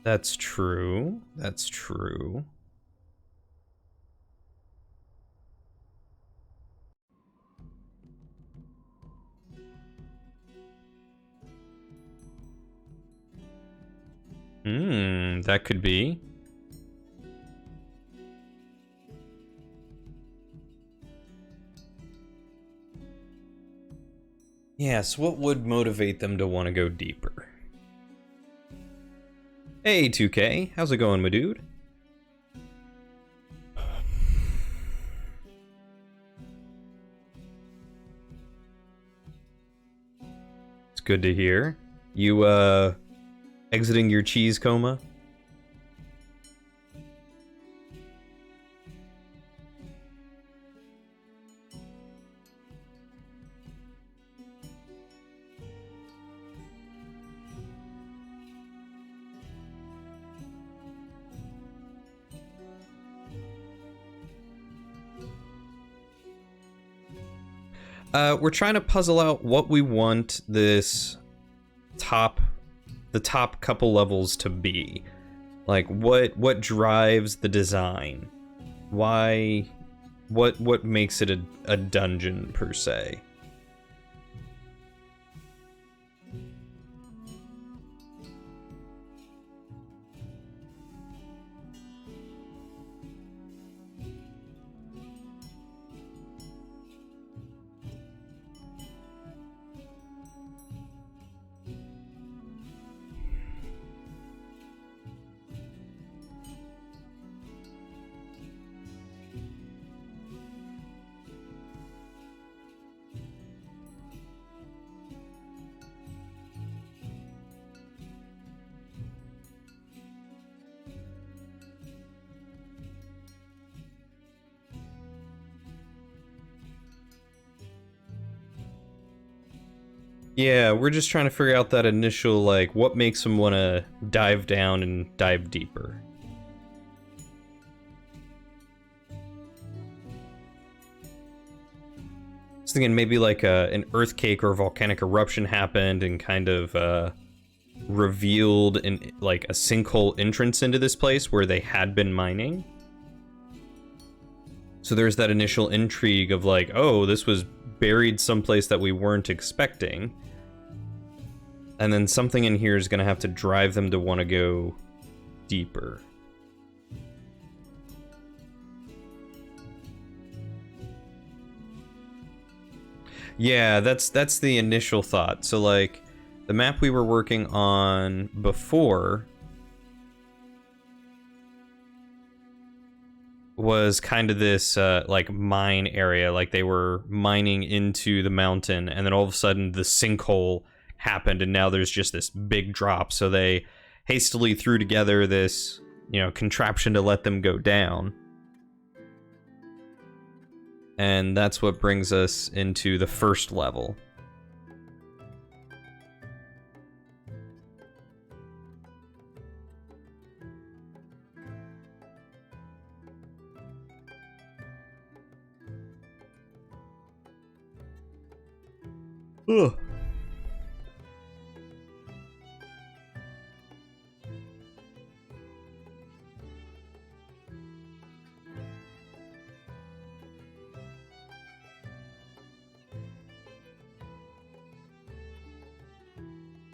That's true. That's true. That could be. Yes, what would motivate them to want to go deeper? Hey, 2K, how's it going, my dude? It's good to hear. You, exiting your cheese coma? We're trying to puzzle out what we want the top couple levels to be. Like, what drives the design? Why, what makes it a dungeon, per se? Yeah, we're just trying to figure out that initial, like, what makes them want to dive down and dive deeper. I was thinking maybe like an earthquake or a volcanic eruption happened and kind of revealed like a sinkhole entrance into this place where they had been mining. So there's that initial intrigue of like, oh, this was buried someplace that we weren't expecting. And then something in here is going to have to drive them to want to go deeper. Yeah, that's the initial thought. So like the map we were working on before was kind of this like mine area, like they were mining into the mountain and then all of a sudden the sinkhole happened and now there's just this big drop, so they hastily threw together this, you know, contraption to let them go down. And that's what brings us into the first level. Ugh.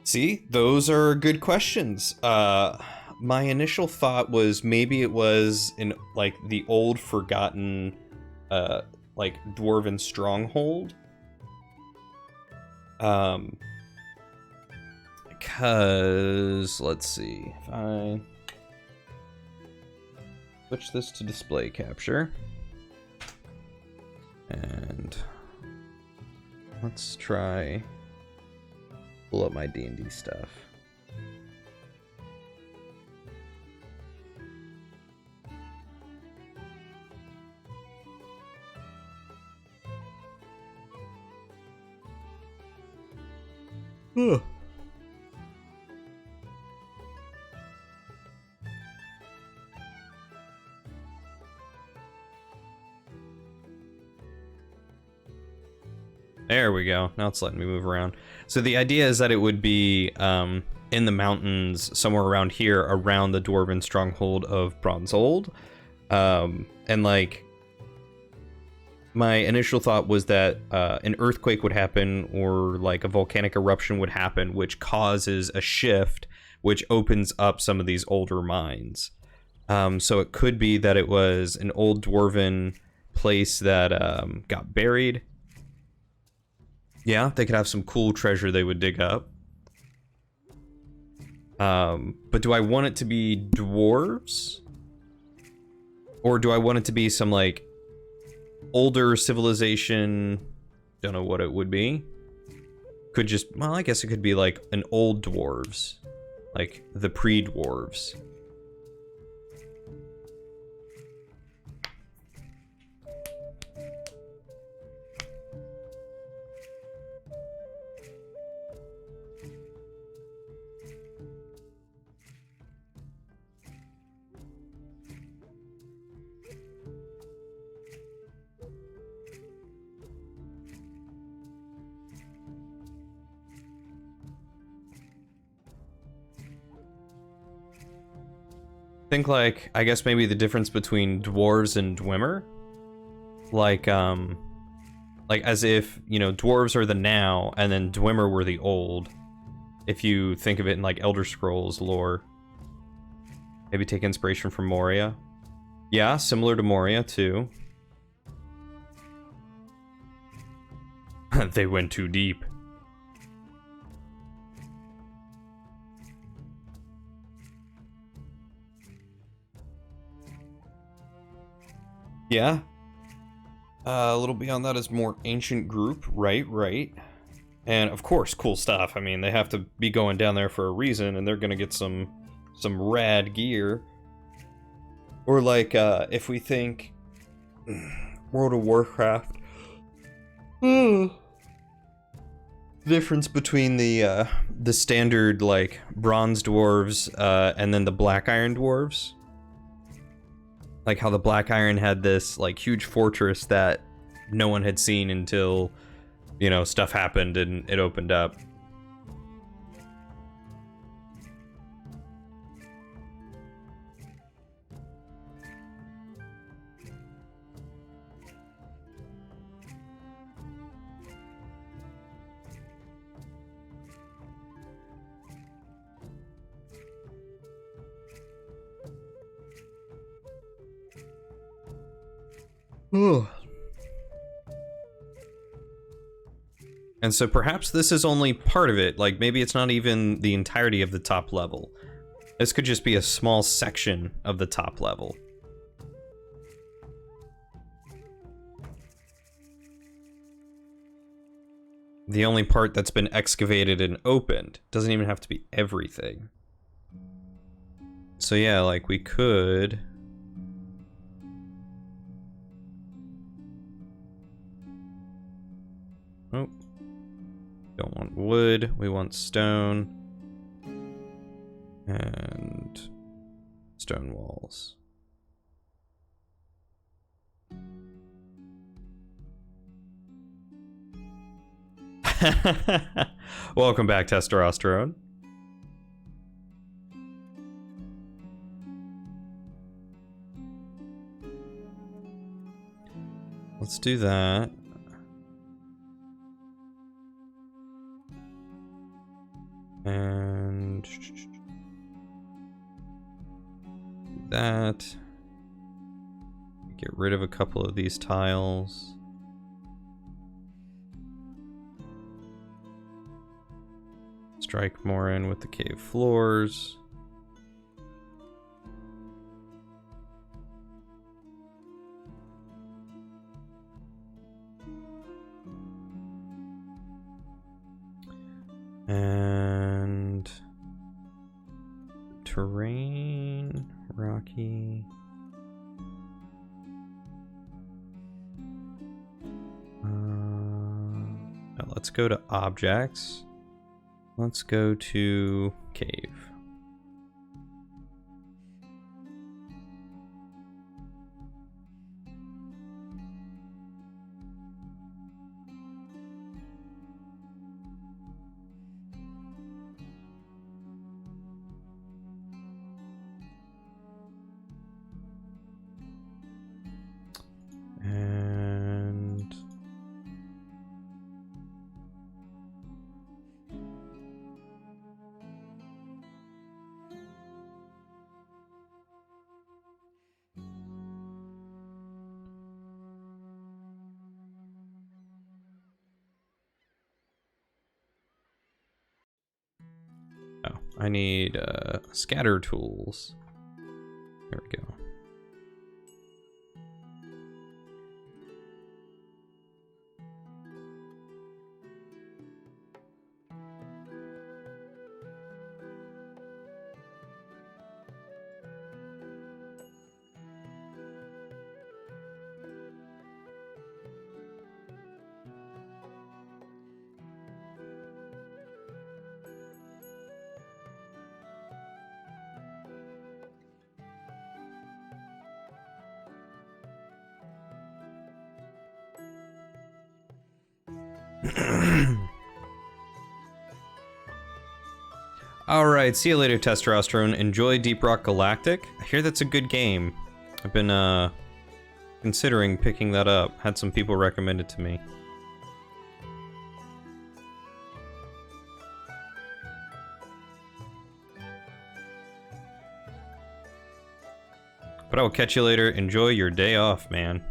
See, those are good questions. My initial thought was maybe it was in like the old forgotten like dwarven stronghold. Because let's see, if I switch this to display capture and let's try pull up my D&D stuff. Ugh. There we go. Now it's letting me move around. So the idea is that it would be in the mountains somewhere around here, around the dwarven stronghold of Bronzold. And like my initial thought was that an earthquake would happen or like a volcanic eruption would happen, which causes a shift, which opens up some of these older mines. So it could be that it was an old dwarven place that got buried. Yeah, they could have some cool treasure they would dig up. But do I want it to be dwarves? Or do I want it to be some, like, older civilization? Don't know what it would be. Could just, well, I guess it could be, like, an old dwarves. Like, the pre-dwarves. Think like, I guess maybe the difference between dwarves and dwemer, like as if, you know, dwarves are the now and then dwemer were the old, if you think of it in like Elder Scrolls lore. Maybe take inspiration from Moria. Yeah, similar to Moria too. They went too deep. Yeah. A little beyond that is more ancient group, right. And of course, cool stuff. I mean, they have to be going down there for a reason, and they're gonna get some rad gear. Or like, if we think World of Warcraft. difference between the standard like bronze dwarves and then the black iron dwarves. Like how the black iron had this like huge fortress that no one had seen until, you know, stuff happened and it opened up. And so perhaps this is only part of it, like maybe it's not even the entirety of the top level. This could just be a small section of the top level. The only part that's been excavated and opened. Doesn't even have to be everything. So yeah, like we could... Oh. Don't want wood, we want stone. And stone walls. Welcome back, Testosterone. Let's do that. And that. Get rid of a couple of these tiles. Strike more in with the cave floors. And terrain, rocky. Now let's go to objects. Let's go to cave. And oh, I need scatter tools. There we go. Alright, see you later, Testosterone. Enjoy Deep Rock Galactic. I hear that's a good game. I've been, considering picking that up. Had some people recommend it to me. But I will catch you later. Enjoy your day off, man.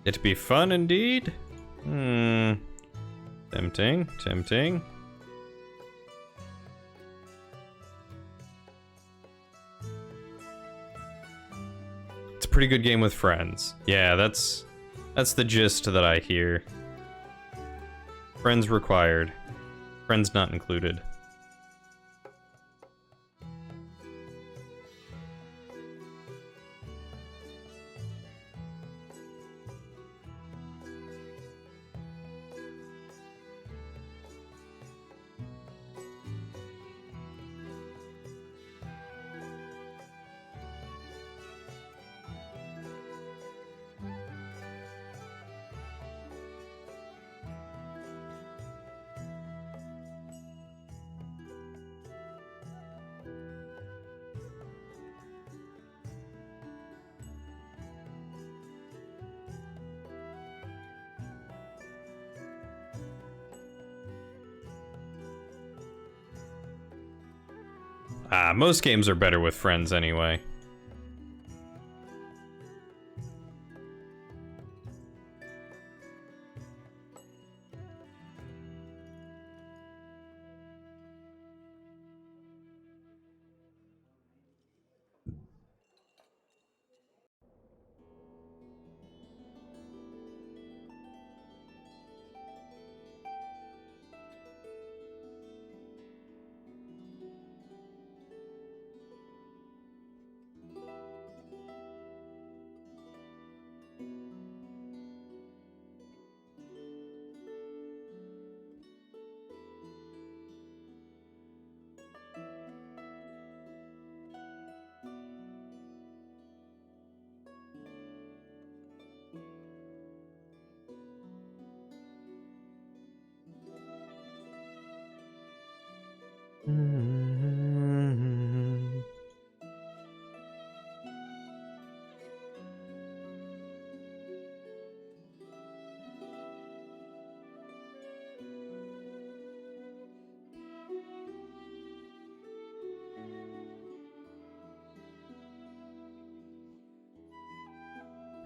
It'd be fun indeed. Tempting, tempting. It's a pretty good game with friends. Yeah, that's the gist that I hear. Friends required. Friends not included. Most games are better with friends anyway.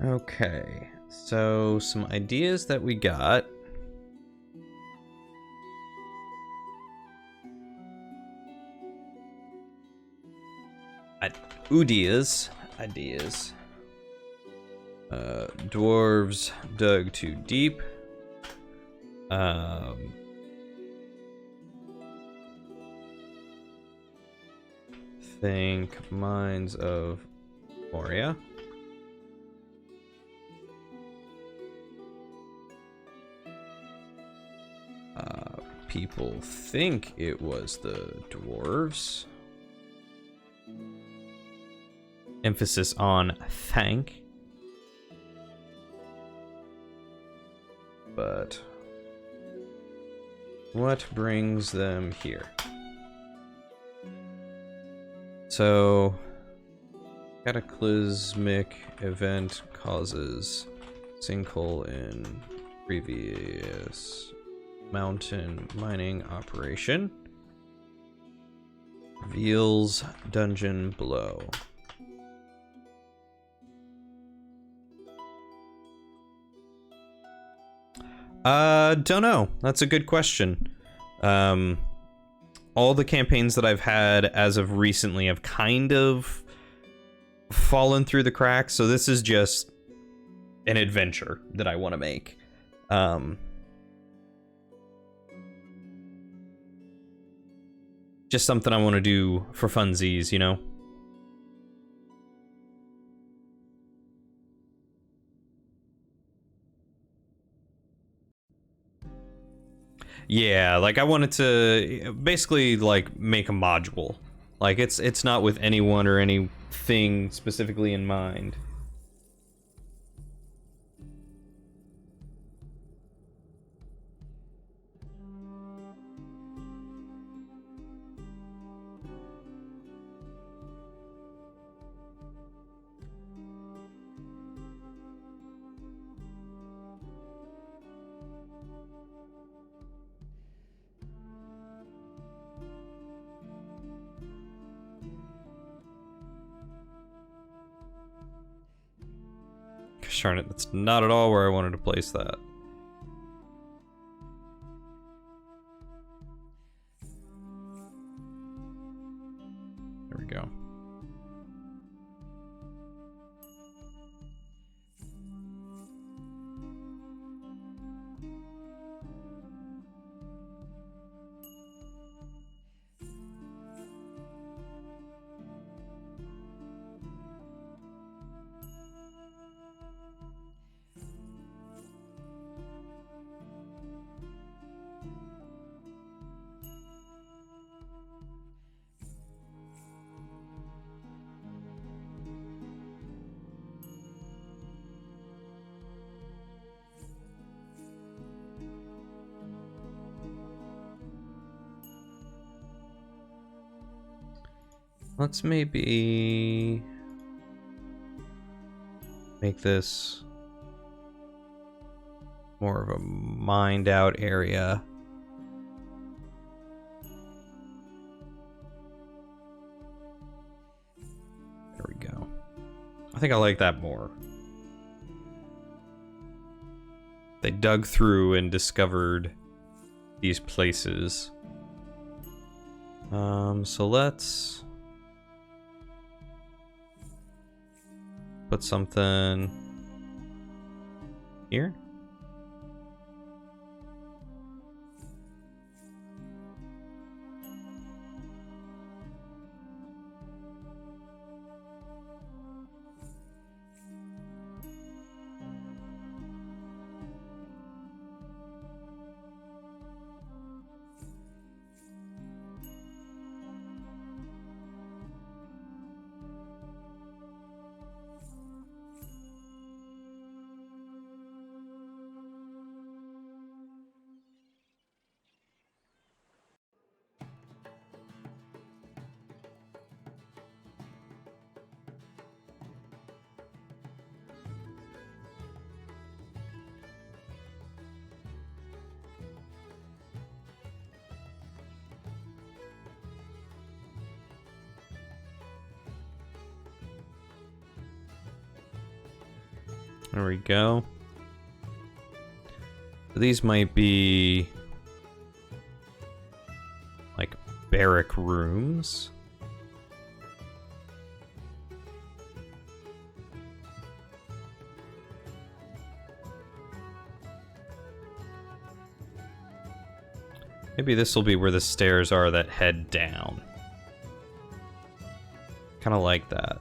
Okay, so some ideas that we got. Ideas. Dwarves dug too deep. Think Mines of Moria. People think it was the dwarves. Emphasis on thank. But what brings them here? So, cataclysmic event causes sinkhole in previous mountain mining operation. Reveals dungeon below. Don't know. That's a good question. All the campaigns that I've had as of recently have kind of fallen through the cracks, so this is just an adventure that I want to make. Just something I want to do for funsies, you know? Yeah, like I wanted to basically like make a module. Like it's not with anyone or anything specifically in mind. Gosh darn it, that's not at all where I wanted to place that. There we go. Let's maybe make this more of a mined out area. I think I like that more. They dug through and discovered these places. So let's put something here. There we go. These might be like barrack rooms. Maybe this will be where the stairs are that head down. Kind of like that.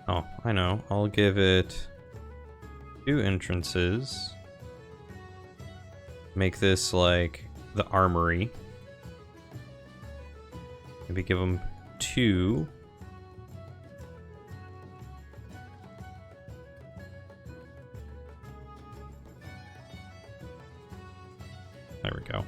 Oh, I know. I'll give it 2 entrances. Make this like the armory. Maybe give them 2. There we go.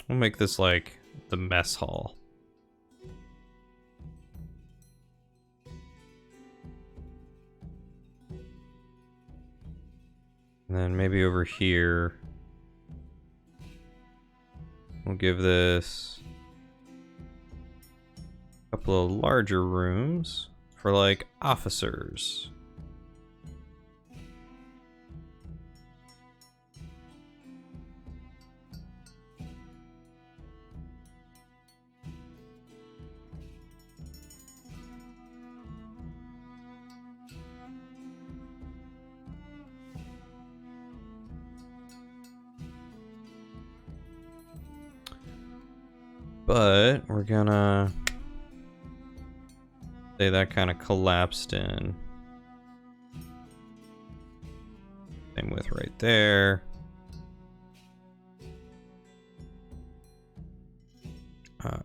We'll make this like the mess hall. And then maybe over here, we'll give this a couple of larger rooms for like officers. But we're gonna say that kind of collapsed in. Same with right there.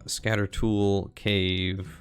Scatter tool, cave.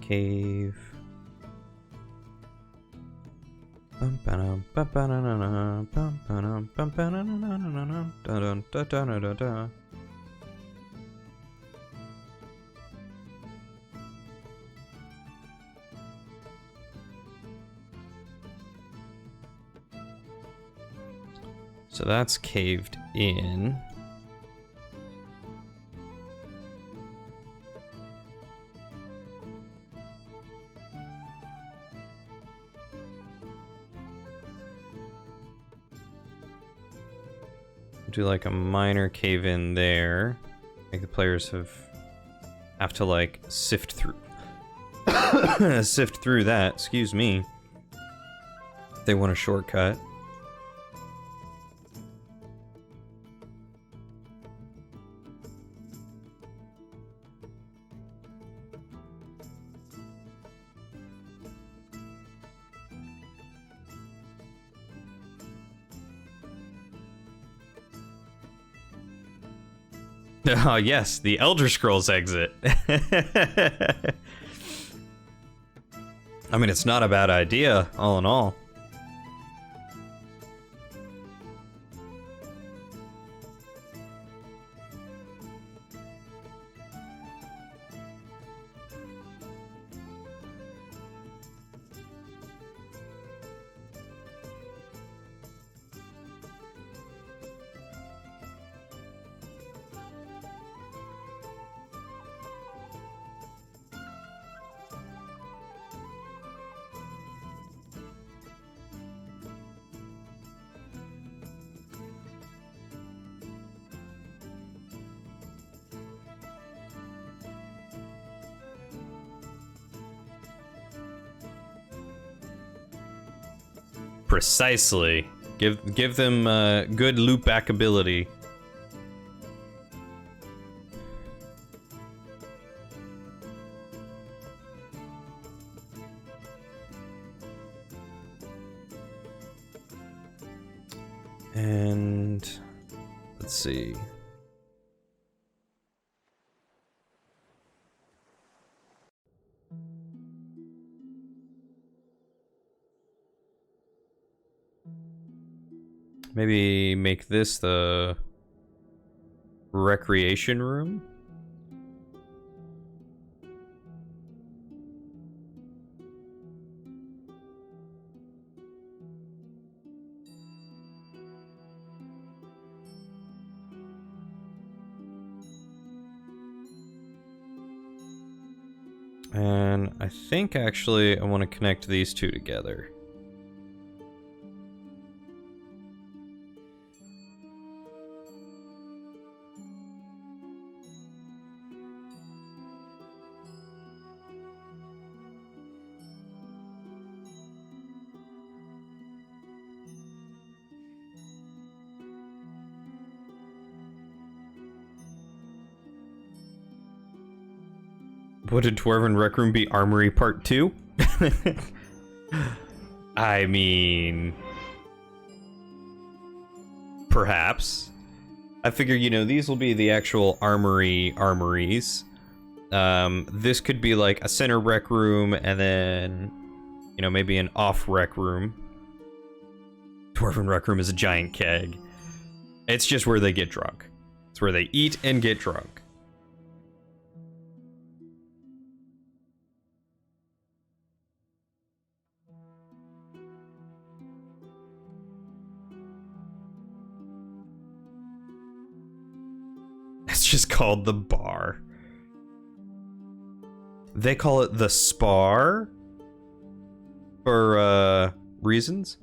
Cave. So that's caved in. Do like a minor cave in there. I think the players have to like sift through sift through that, excuse me. They want a shortcut. Oh, yes, the Elder Scrolls exit. I mean, it's not a bad idea, all in all. Precisely. Give them good loop back ability. And let's see. Maybe make this the recreation room? And I think actually I want to connect these two together. Would a Dwarven Rec Room be Armory Part 2? I mean... perhaps. I figure, you know, these will be the actual armories. This could be like a center rec room, and then, you know, maybe an off rec room. Dwarven Rec Room is a giant keg. It's just where they get drunk. It's where they eat and get drunk. It's just called the bar. They call it the spar for reasons.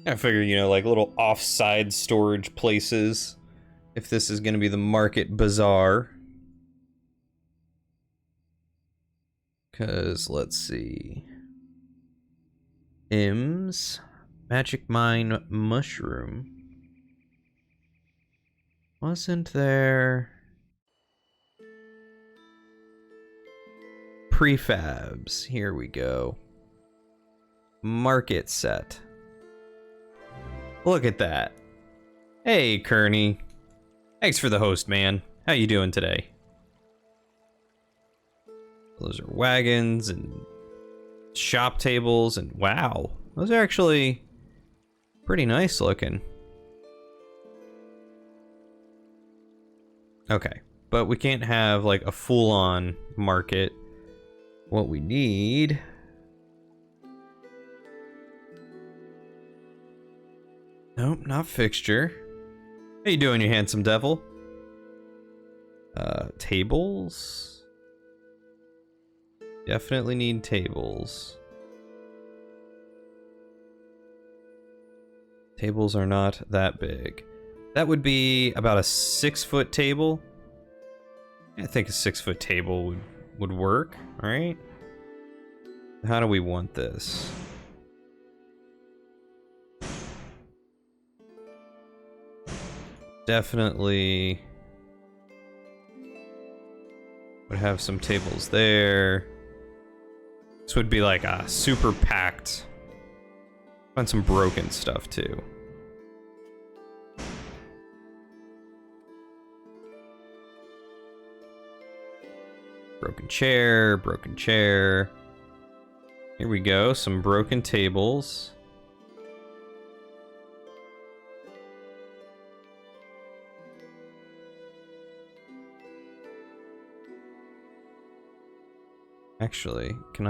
I figure, you know, like little offside storage places. If this is going to be the market bazaar. Because, let's see. Im's Magic Mine Mushroom. Wasn't there... Prefabs. Here we go. Market set. Look at that. Hey, Kearney. Thanks for the host, man. How you doing today? Those are wagons and shop tables and wow. Those are actually pretty nice looking. Okay, but we can't have like a full-on market. What we need... Nope, not fixture. How you doing, you handsome devil? Tables? Definitely need tables. Tables are not that big. That would be about a 6-foot table. I think a 6-foot table would work, right? How do we want this? Definitely would have some tables there. This would be like a super packed. Find some broken stuff too. Broken chair, broken chair. Here we go, some broken tables. Actually, can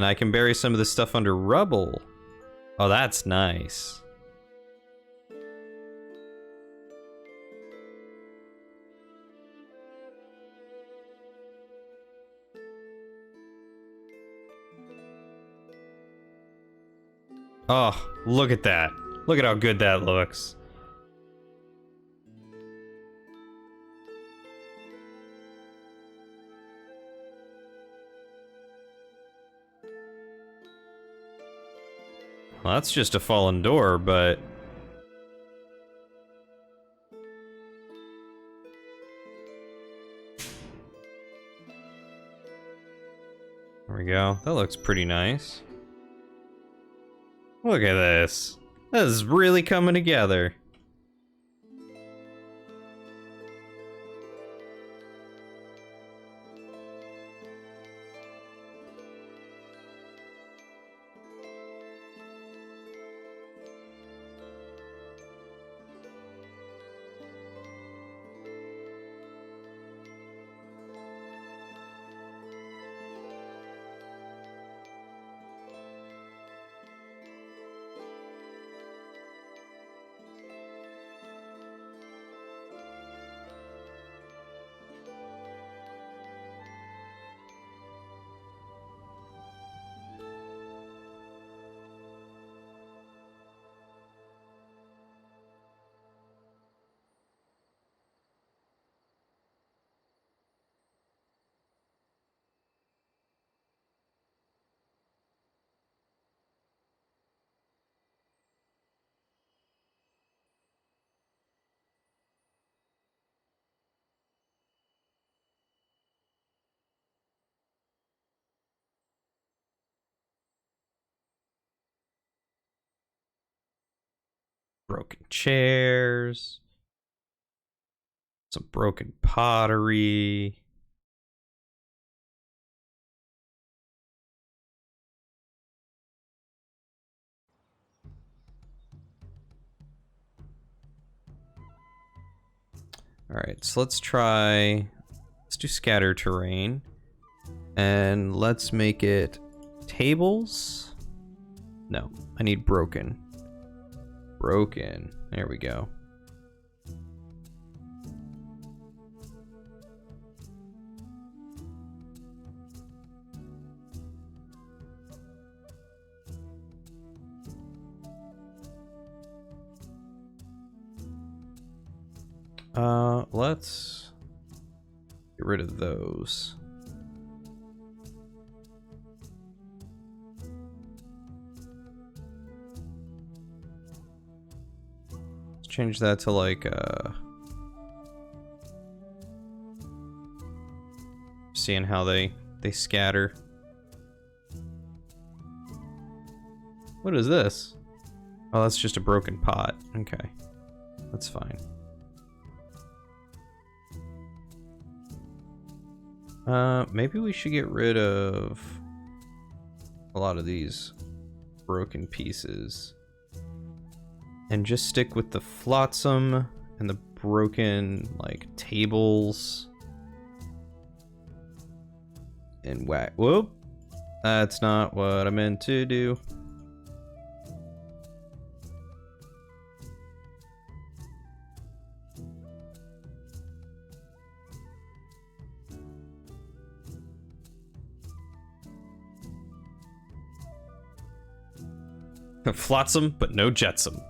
I can bury some of this stuff under rubble. Oh, that's nice. Oh, look at that. Look at how good that looks. Well, that's just a fallen door, but... There we go. That looks pretty nice. Look at this. This is really coming together. Broken chairs. Some broken pottery. Alright, so let's do scatter terrain. And let's make it tables. No, I need broken. Broken. There we go. Let's get rid of those. Let's change that to like seeing how they scatter. What is this? Oh, that's just a broken pot. Okay. That's fine. Maybe we should get rid of a lot of these broken pieces and just stick with the flotsam and the broken, like, tables. And whack. Whoop! That's not what I meant to do. Flotsam, but no jetsam.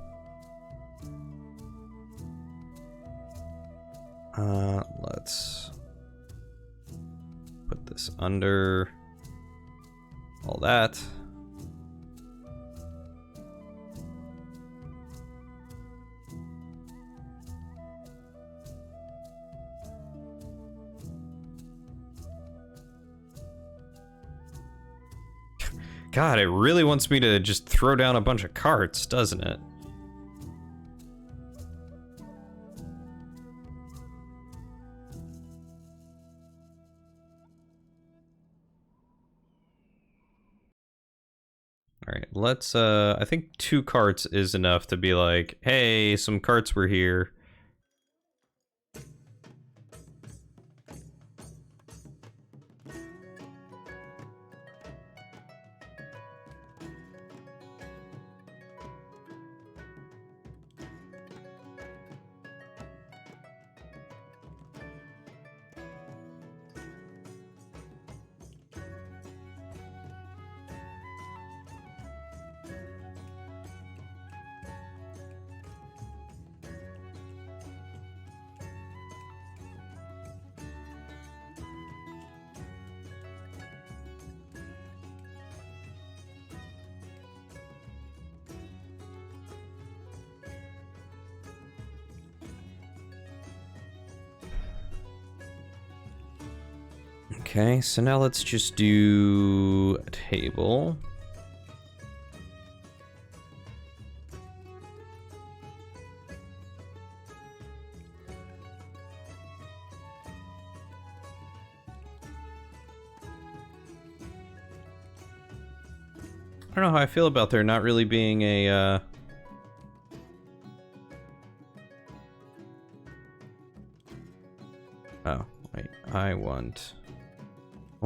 Let's put this under all that. God, it really wants me to just throw down a bunch of carts, doesn't it? Alright, let's, I think 2 carts is enough to be like, hey, some carts were here. Okay, so now let's just do a table. I don't know how I feel about there not really being a, Oh, wait, I want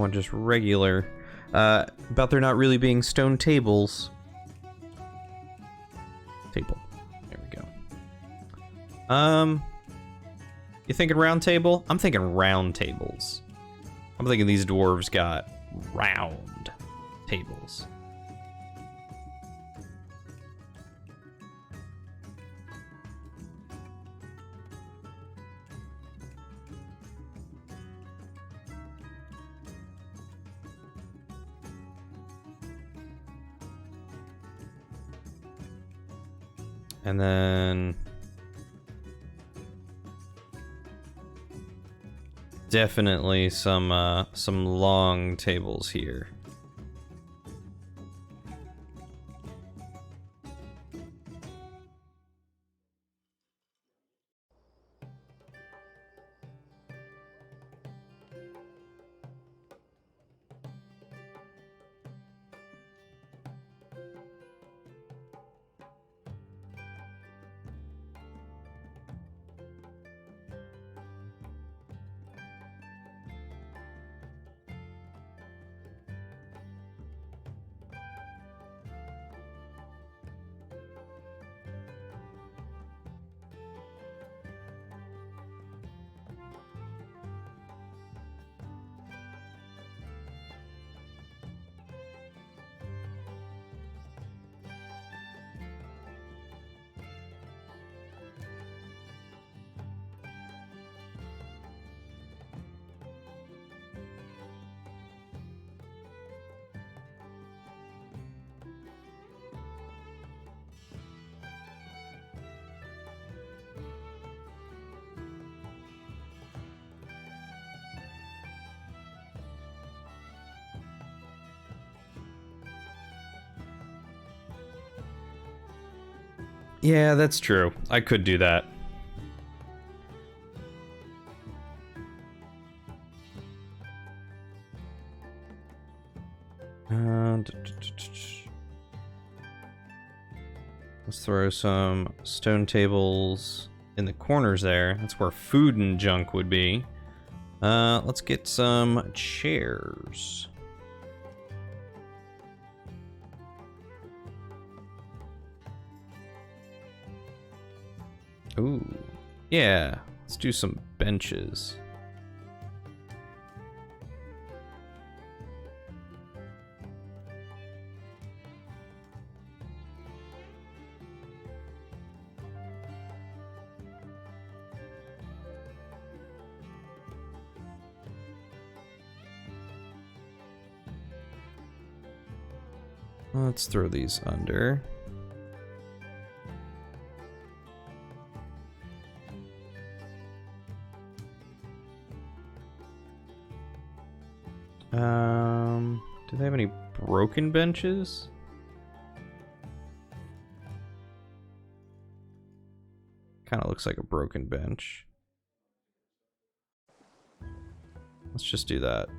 just regular, about there not really being stone tables. Table. There we go. You thinking round table? I'm thinking round tables. I'm thinking these dwarves got round tables. And then definitely some long tables here. Yeah, that's true. I could do that. Let's throw some stone tables in the corners there. That's where food and junk would be. Let's get some chairs. Ooh, yeah. Let's do some benches. Let's throw these under. Do they have any broken benches? Kind of looks like a broken bench. Let's just do that.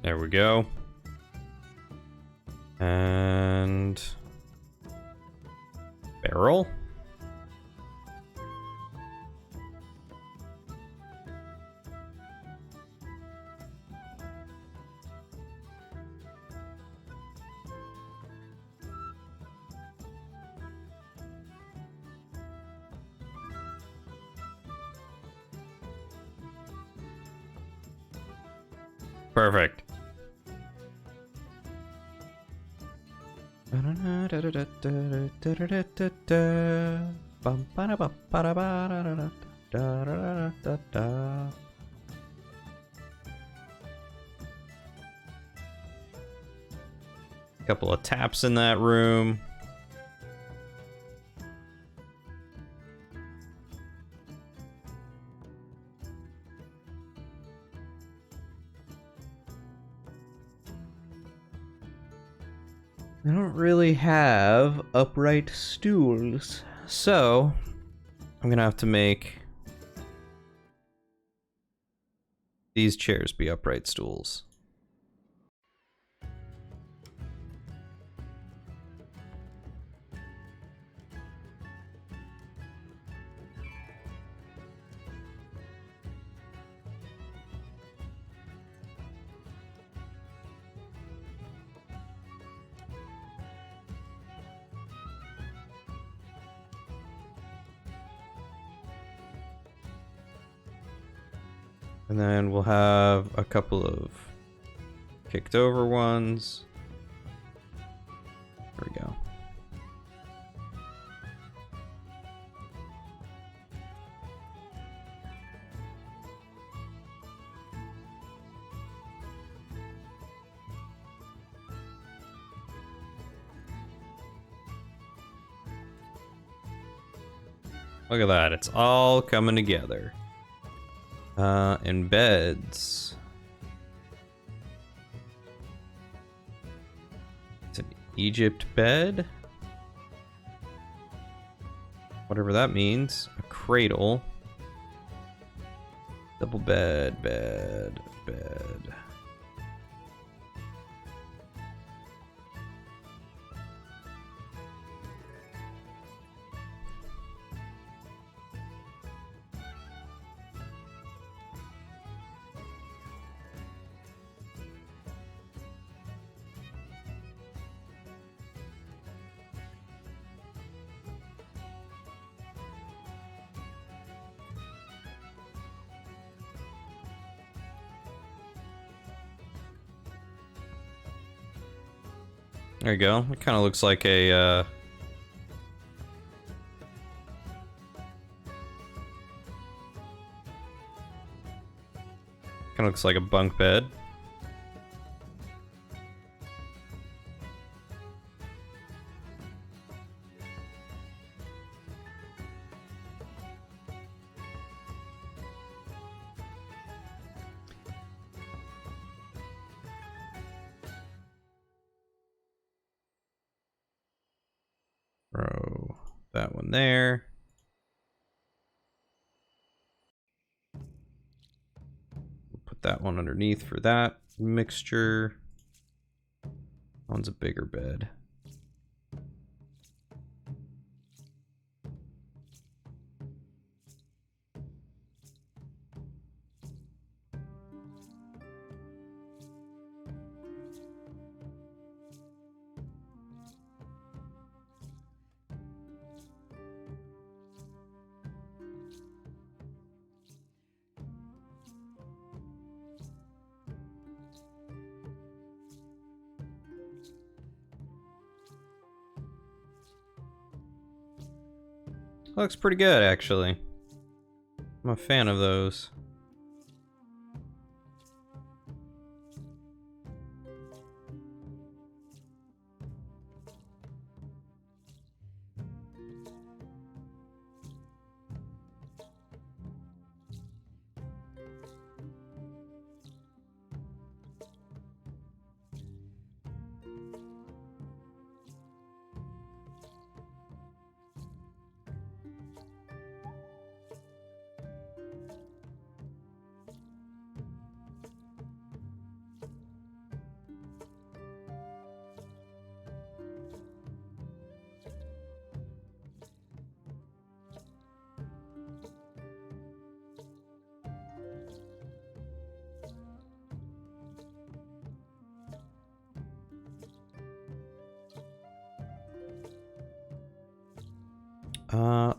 There we go. And barrel. Perfect. Couple of taps in that room. I don't really have upright stools, so I'm gonna have to make these chairs be upright stools. And then we'll have a couple of kicked over ones. There we go. Look at that, it's all coming together. And beds. It's an Egypt bed. Whatever that means. A cradle. Double bed, bed, bed. There you go. It kind of looks like a, kind of looks like a bunk bed. Throw that one there. Put that one underneath for that mixture. That one's a bigger bed. Looks pretty good, actually. I'm a fan of those.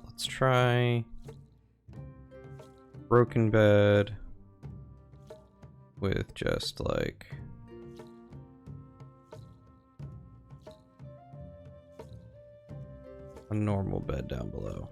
Let's try broken bed with just like a normal bed down below.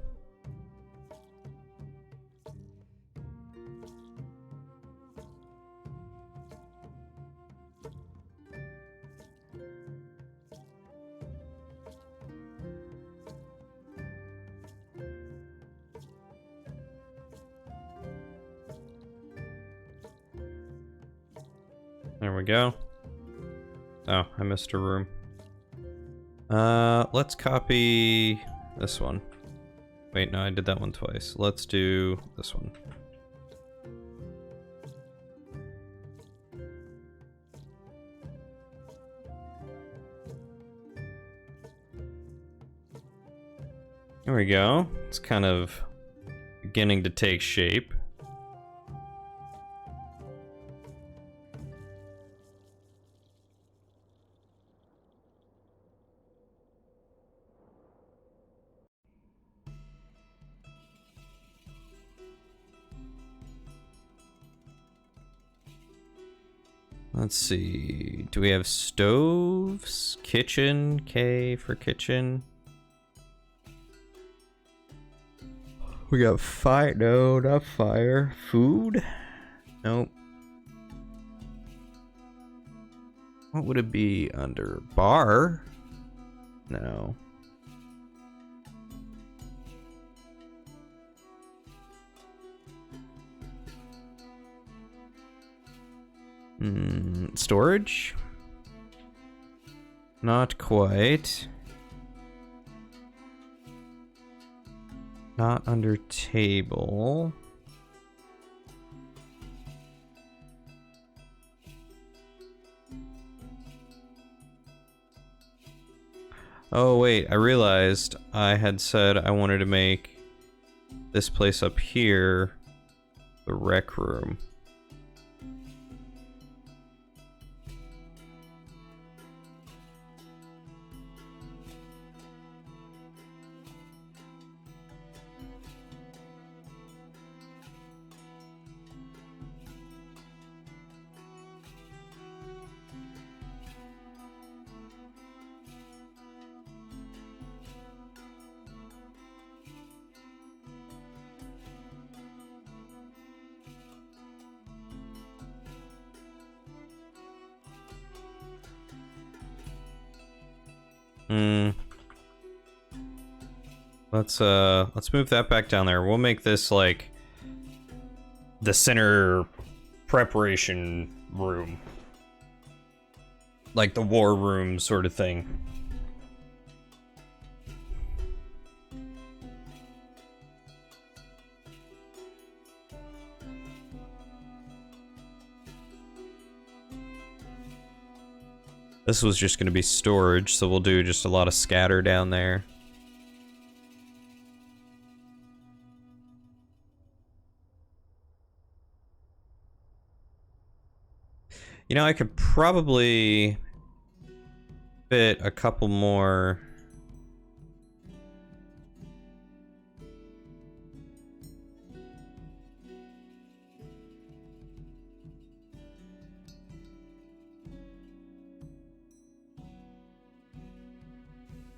There we go. Oh, I missed a room. Let's copy this one. Wait, no, I did that one twice. Let's do this one. There we go. It's kind of beginning to take shape. Let's see. Do we have stoves? Kitchen? K for kitchen. We got fire. No, not fire. Food? Nope. What would it be under? Bar? No. Storage? Not quite. Not under table. Oh wait, I realized I had said I wanted to make this place up here the rec room. Let's move that back down there. We'll make this like the center preparation room. Like the war room sort of thing. This was just going to be storage, so we'll do just a lot of scatter down there. You know, I could probably fit a couple more.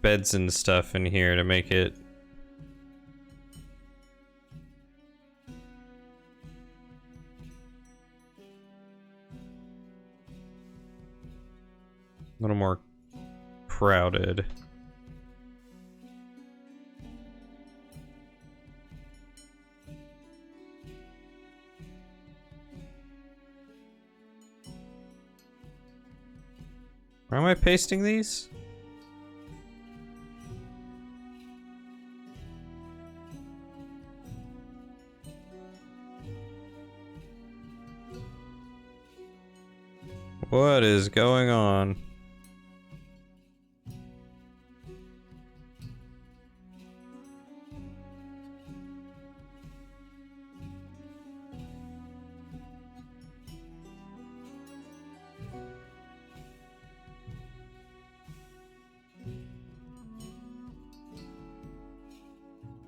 Beds and stuff in here to make it a little more crowded. Where am I pasting these? What is going on?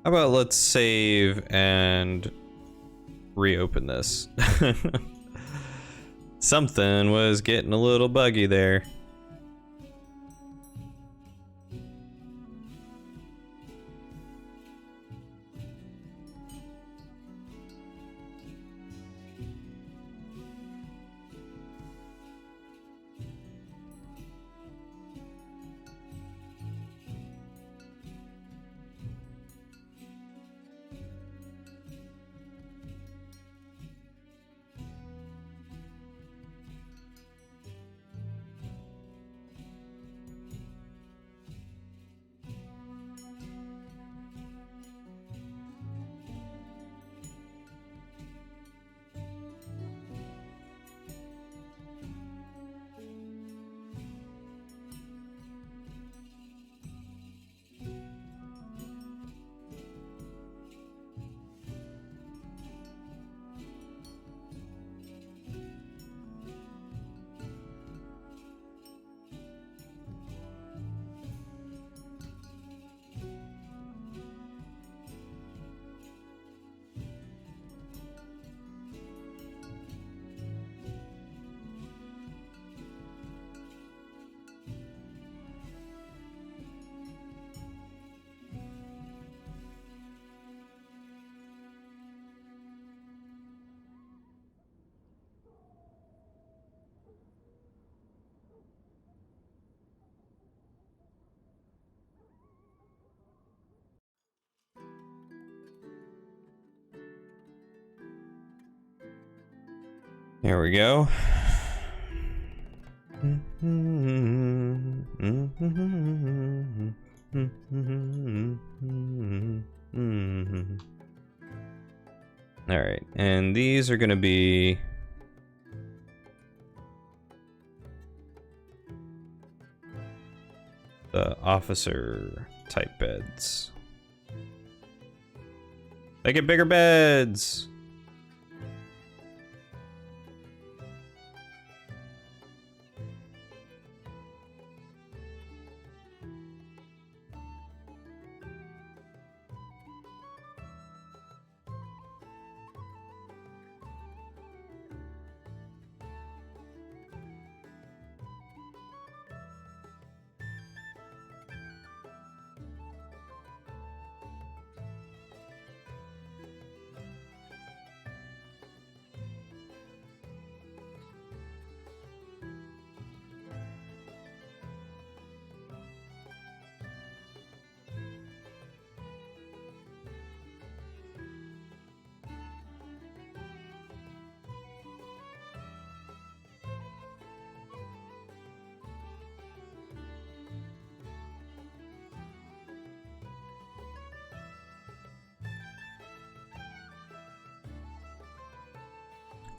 How about let's save and reopen this? Something was getting a little buggy there. There we go. All right, and these are going to be the officer type beds. They get bigger beds.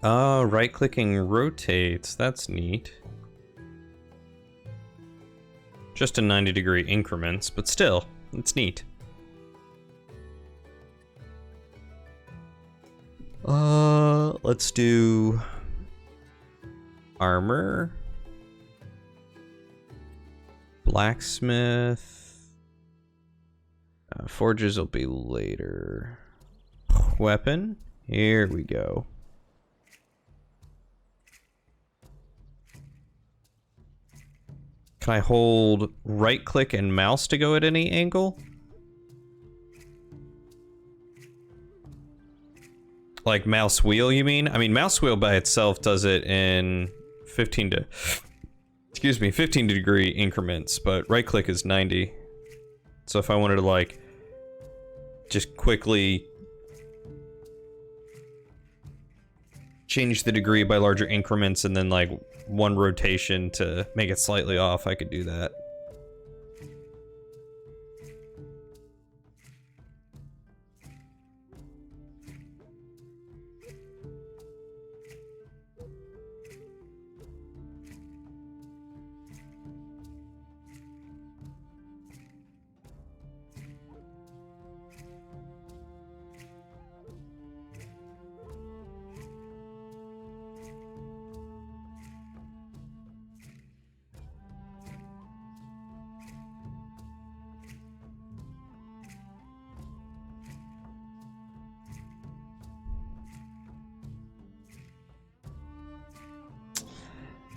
Oh, right-clicking rotates. That's neat. Just in 90-degree increments, but still, it's neat. Let's do armor, blacksmith, forges will be later. Weapon, here we go. Can I hold right click and mouse to go at any angle? Like mouse wheel, you mean? I mean, mouse wheel by itself does it in 15 degree increments, but right click is 90. So if I wanted to like just quickly change the degree by larger increments and then like one rotation to make it slightly off, I could do that.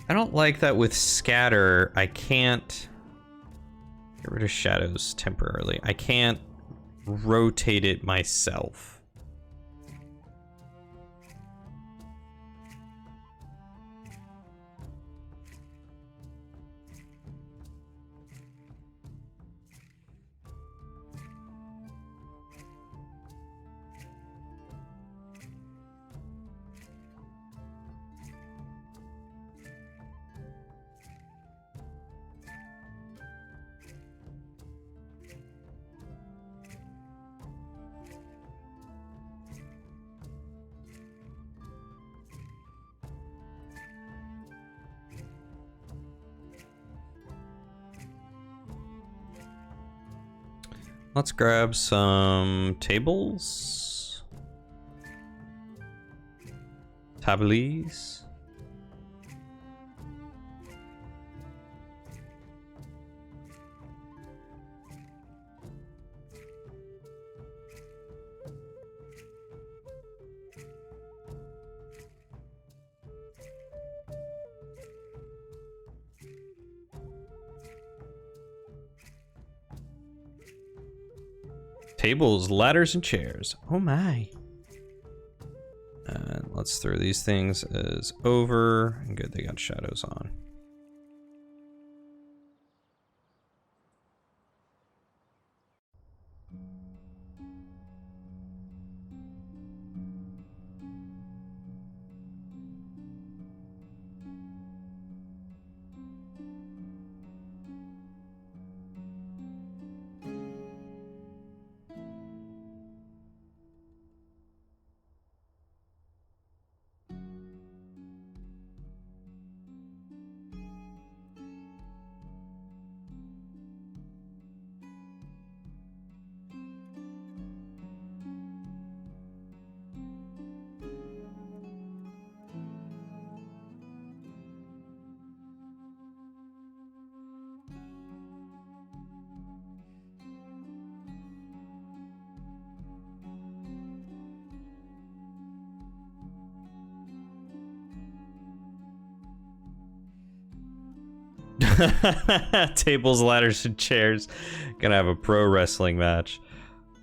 I don't like that with scatter, I can't get rid of shadows temporarily. I can't rotate it myself. Let's grab some tables. Tablies. Tables, ladders, and chairs. Oh my. And let's throw these things as over. And good, they got shadows on. Tables, ladders, and chairs. Gonna have a pro wrestling match.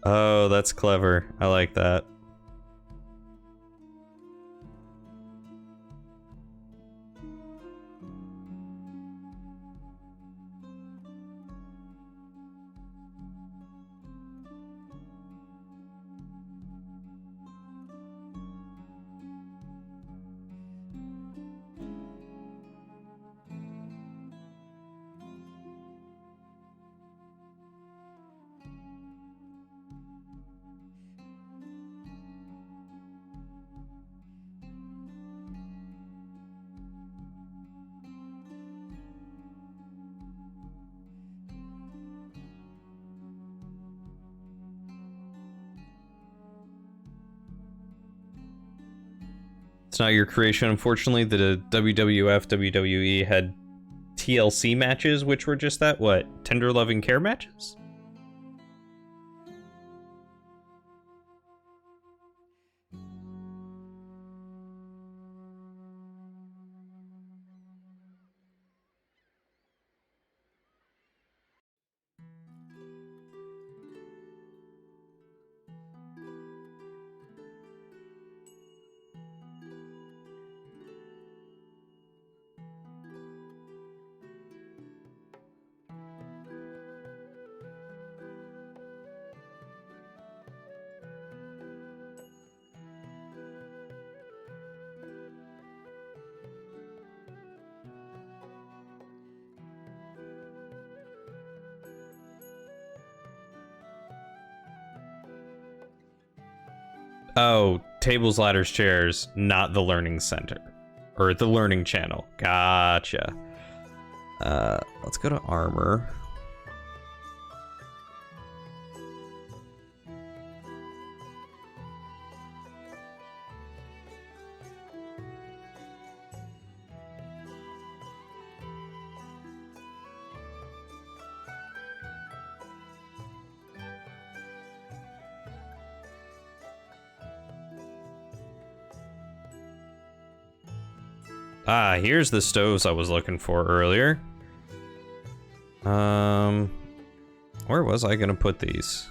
Oh, that's clever. I like that. It's not your creation. Unfortunately, the WWF, WWE had TLC matches, which were just that, what, tender loving care matches? Oh, tables, ladders, chairs, not the learning center. Or the learning channel. Gotcha. Let's go to armor. Ah, here's the stoves I was looking for earlier. Where was I gonna put these?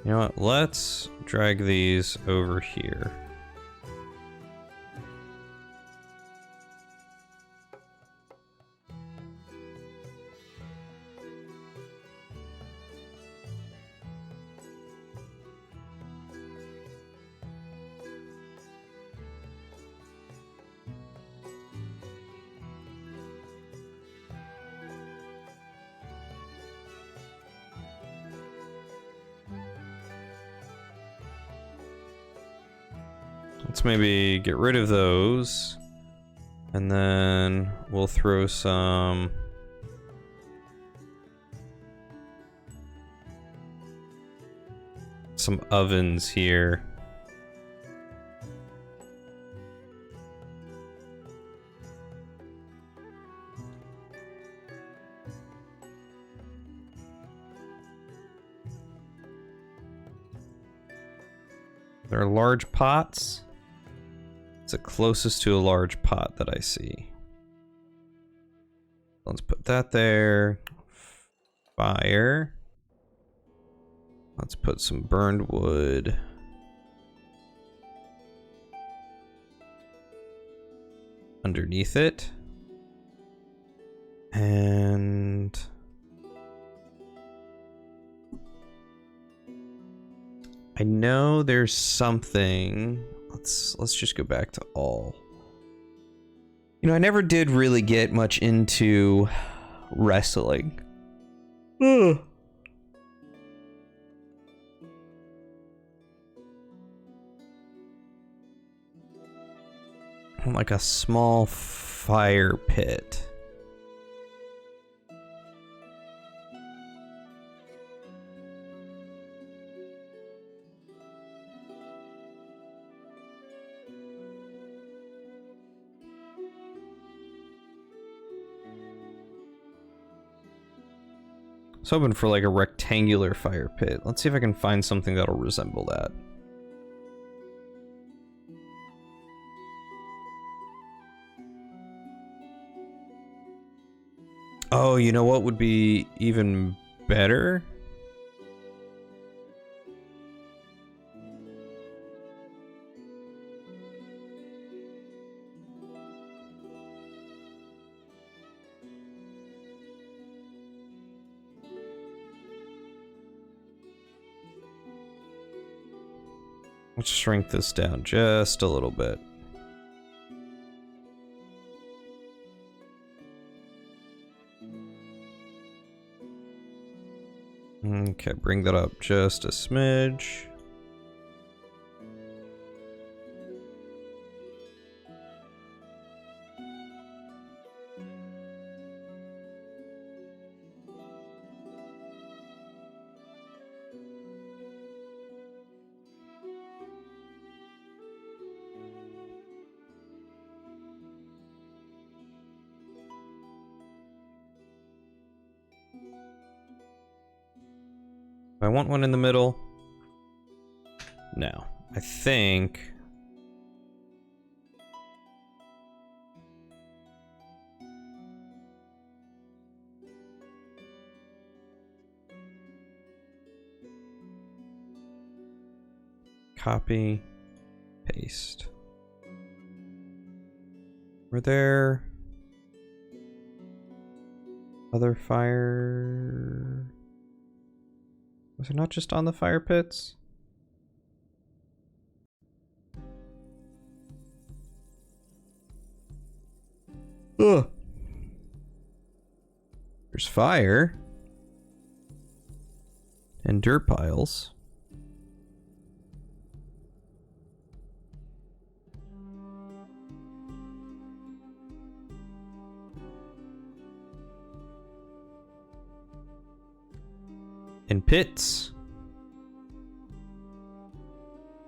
You know what? Let's drag these over here. Let's maybe get rid of those. And then we'll throw some ovens here. There are large pots. It's the closest to a large pot that I see. Let's put that there. Fire. Let's put some burned wood. Underneath it. And I know there's something. Let's just go back to all. You know, I never did really get much into wrestling. Like a small fire pit. I was hoping for like a rectangular fire pit. Let's see if I can find something that'll resemble that. Oh, you know what would be even better? Let's shrink this down just a little bit. Okay, bring that up just a smidge. I want one in the middle. No. I think... Copy, paste. Were there other fire? Was it not just on the fire pits? Ugh. There's fire and dirt piles. And pits.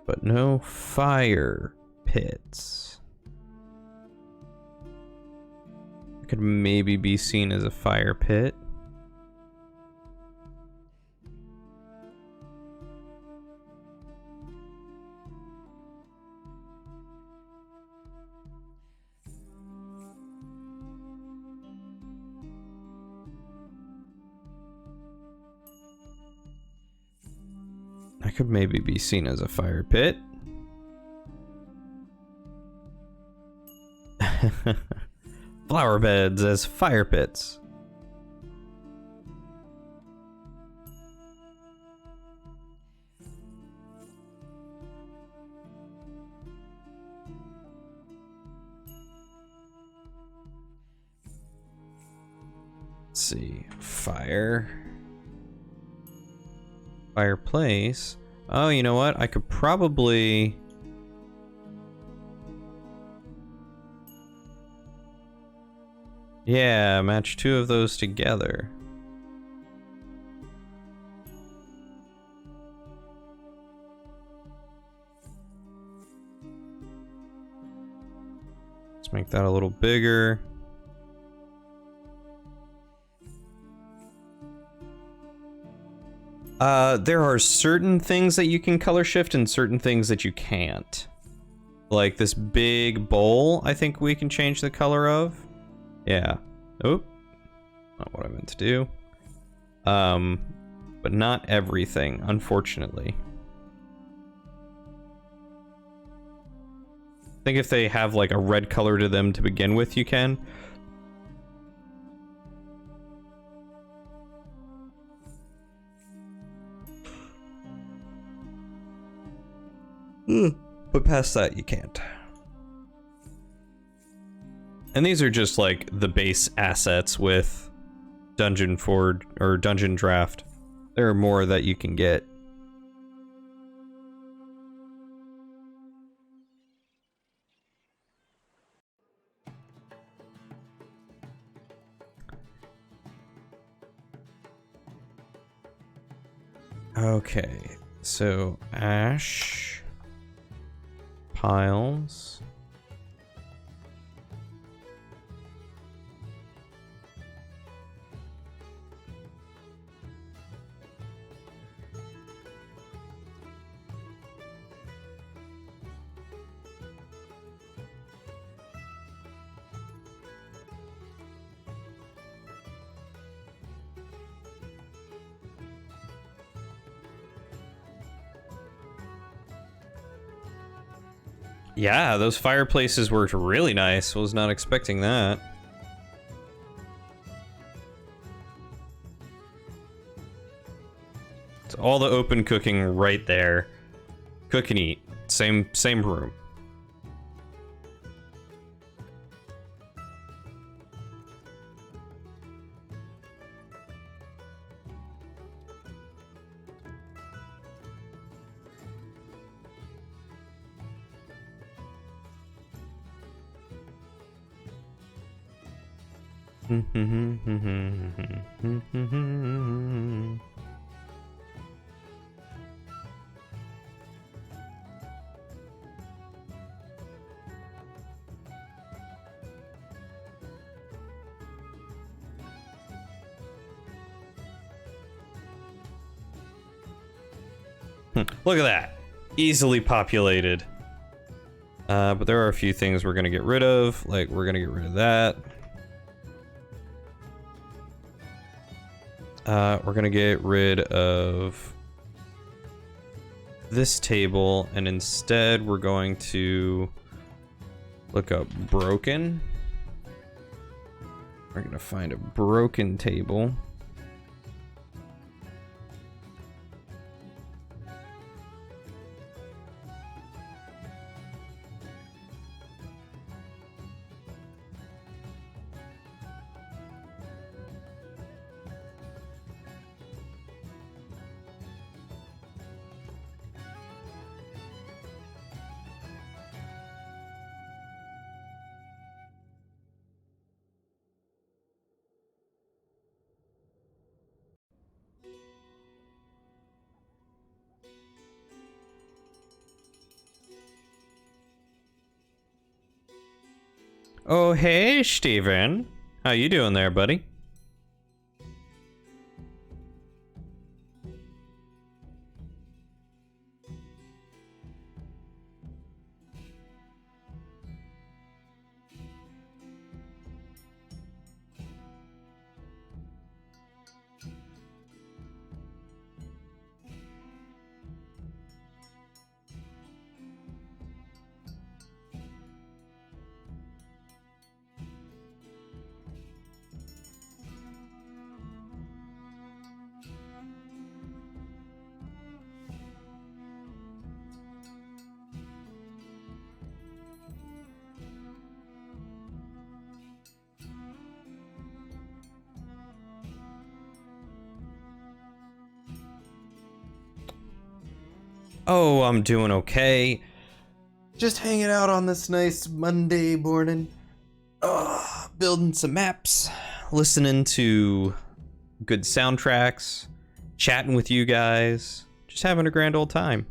But no fire pits. It could maybe be seen as a fire pit. That could maybe be seen as a fire pit. Flower beds as fire pits. Let's see. Fireplace. Oh, you know what? I could probably... Yeah, match two of those together. Let's make that a little bigger. There are certain things that you can color shift and certain things that you can't. Like this big bowl, I think we can change the color of. Yeah. Oh, not what I meant to do. But not everything, unfortunately. I think if they have like a red color to them to begin with, you can. But past that, you can't. And these are just like the base assets with Dungeon Forge or Dungeon Draft. There are more that you can get. Okay, so ash piles. Yeah, those fireplaces worked really nice. Was not expecting that. It's all the open cooking right there. Cook and eat. Same room. Look at that. Easily populated. But there are a few things we're gonna get rid of. Like, we're gonna get rid of that. We're gonna get rid of this table, and instead we're going to look up broken. We're gonna find a broken table. Oh, hey, Steven. How you doing there, buddy? Oh, I'm doing okay. Just hanging out on this nice Monday morning. Building some maps, listening to good soundtracks, chatting with you guys, just having a grand old time.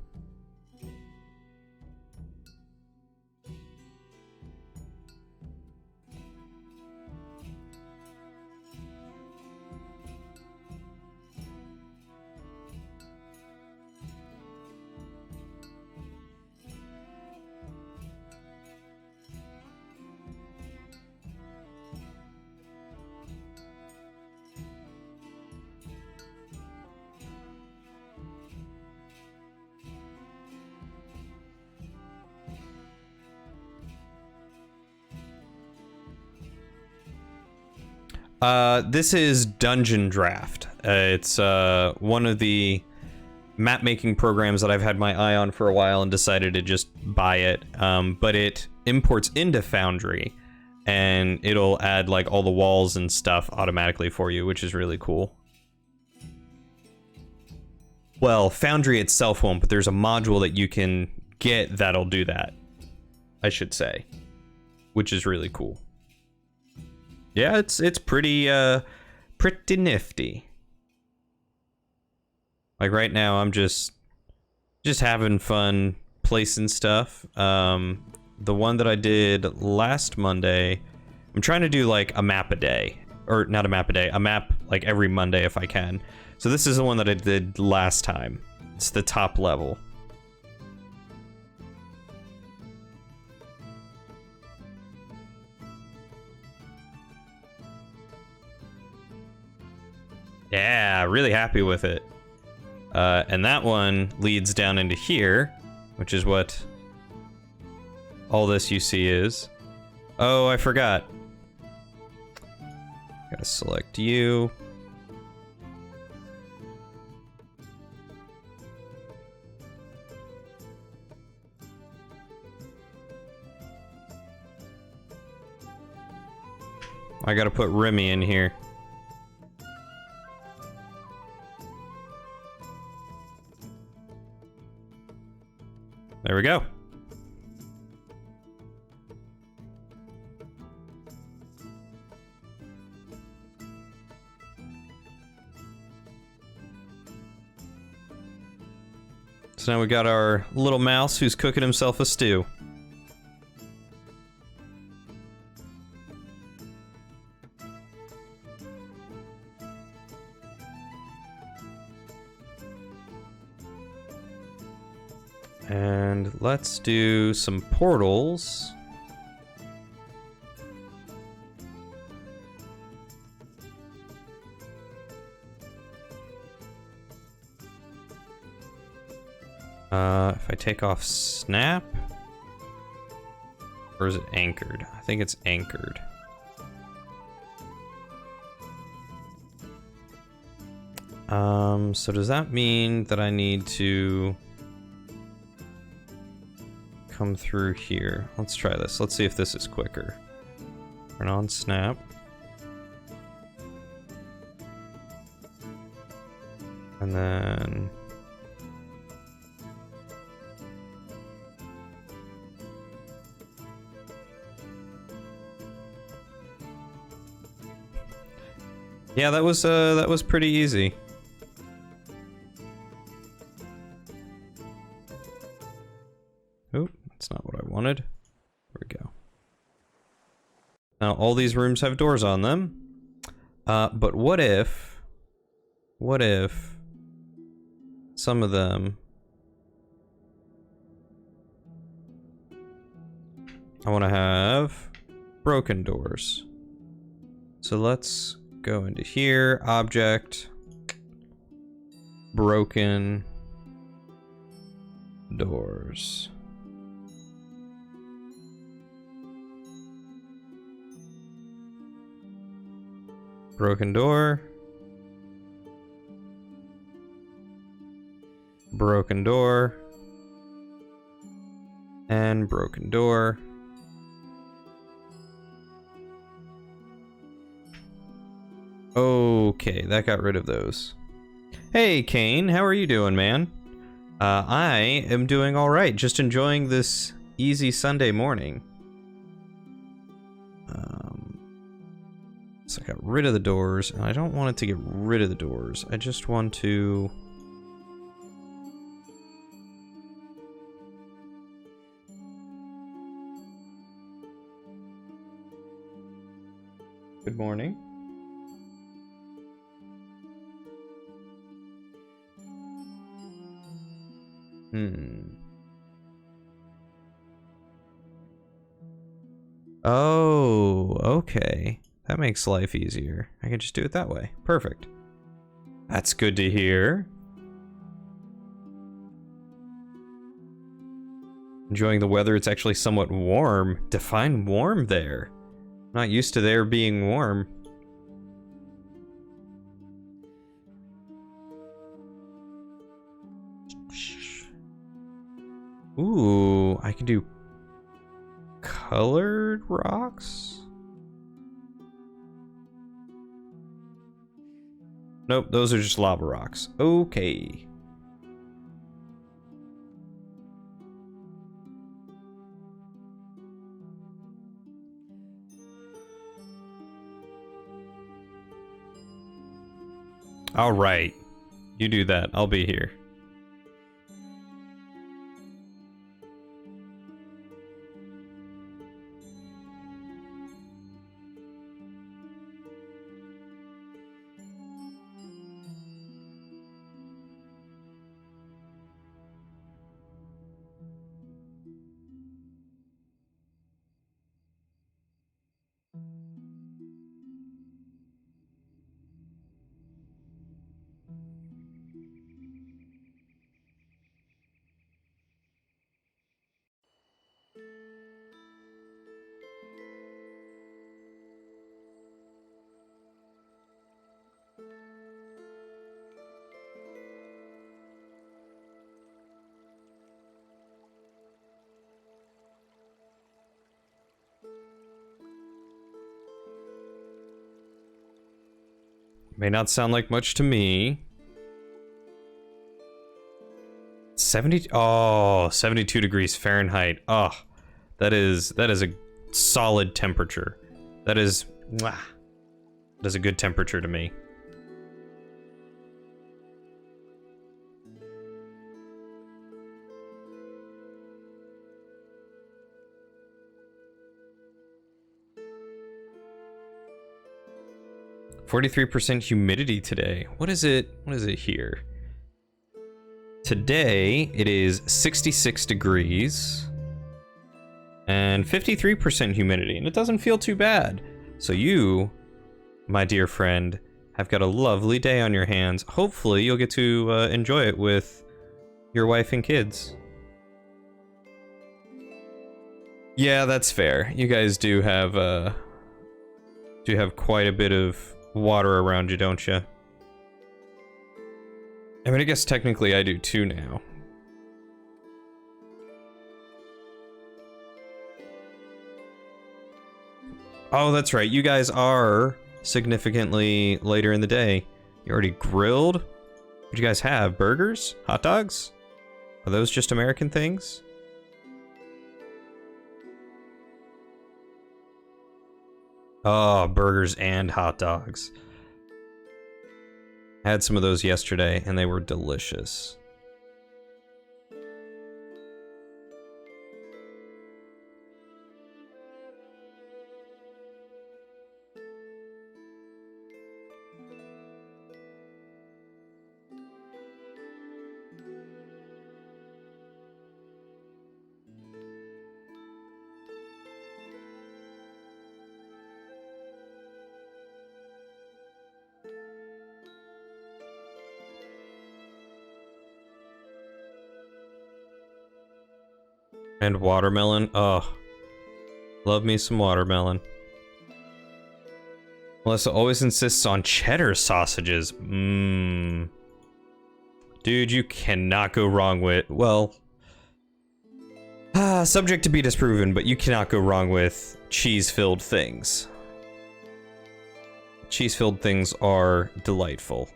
This is Dungeon Draft. It's one of the map making programs that I've had my eye on for a while and decided to just buy it. But it imports into Foundry, and it'll add like all the walls and stuff automatically for you, which is really cool. Well, Foundry itself won't, but there's a module that you can get that'll do that, I should say, which is really cool. Yeah, it's pretty nifty. Like right now, I'm just having fun placing stuff. The one that I did last Monday, I'm trying to do like a map a day, or not a map a day, a map like every Monday if I can. So this is the one that I did last time. It's the top level. Yeah, really happy with it. And that one leads down into here, which is what all this you see is. Oh, I forgot. Gotta select you. I gotta put Remy in here. There we go. So now we got our little mouse who's cooking himself a stew. And let's do some portals. If I take off snap, or is it anchored? I think it's anchored. So does that mean that I need to come through here? Let's try this. Let's see if this is quicker. Turn on snap. And then yeah, that was pretty easy. Oh, that's not what I wanted. There we go. Now all these rooms have doors on them. But what if some of them I want to have broken doors. So let's go into here, object, broken doors. Broken door. Broken door. And broken door. Okay, that got rid of those. Hey, Kane, how are you doing, man? I am doing alright, just enjoying this easy Sunday morning. So I got rid of the doors, and I don't want it to get rid of the doors. I just want to... Good morning. Oh, okay. That makes life easier. I can just do it that way. Perfect. That's good to hear. Enjoying the weather. It's actually somewhat warm. Define warm there. Not used to there being warm. Ooh, I can do colored rocks? Nope, those are just lava rocks. Okay. All right. You do that. I'll be here. May not sound like much to me. 72 degrees Fahrenheit. Oh, that is a solid temperature. That is a good temperature to me. %43% humidity today. What is it? What is it here? Today, it is 66 degrees and 53% humidity, and it doesn't feel too bad. So you, my dear friend, have got a lovely day on your hands. Hopefully, you'll get to enjoy it with your wife and kids. Yeah, that's fair. You guys do have quite a bit of water around you, don't you? I mean, I guess technically I do too now. Oh, that's right. You guys are significantly later in the day. You already grilled? What'd you guys have? Burgers? Hot dogs? Are those just American things? Oh, burgers and hot dogs. I had some of those yesterday, and they were delicious. And watermelon. Oh, love me some watermelon. Melissa always insists on cheddar sausages. Mmm. Dude, you cannot go wrong with, well, subject to be disproven, but you cannot go wrong with cheese-filled things. Cheese-filled things are delightful.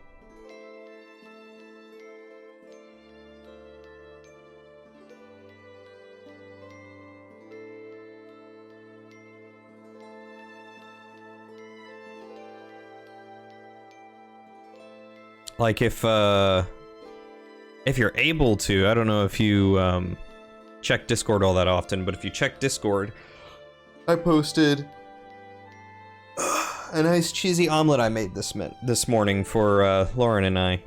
Like if you're able to, I don't know if you check Discord all that often, but if you check Discord, I posted a nice cheesy omelet I made this morning for Lauren and I.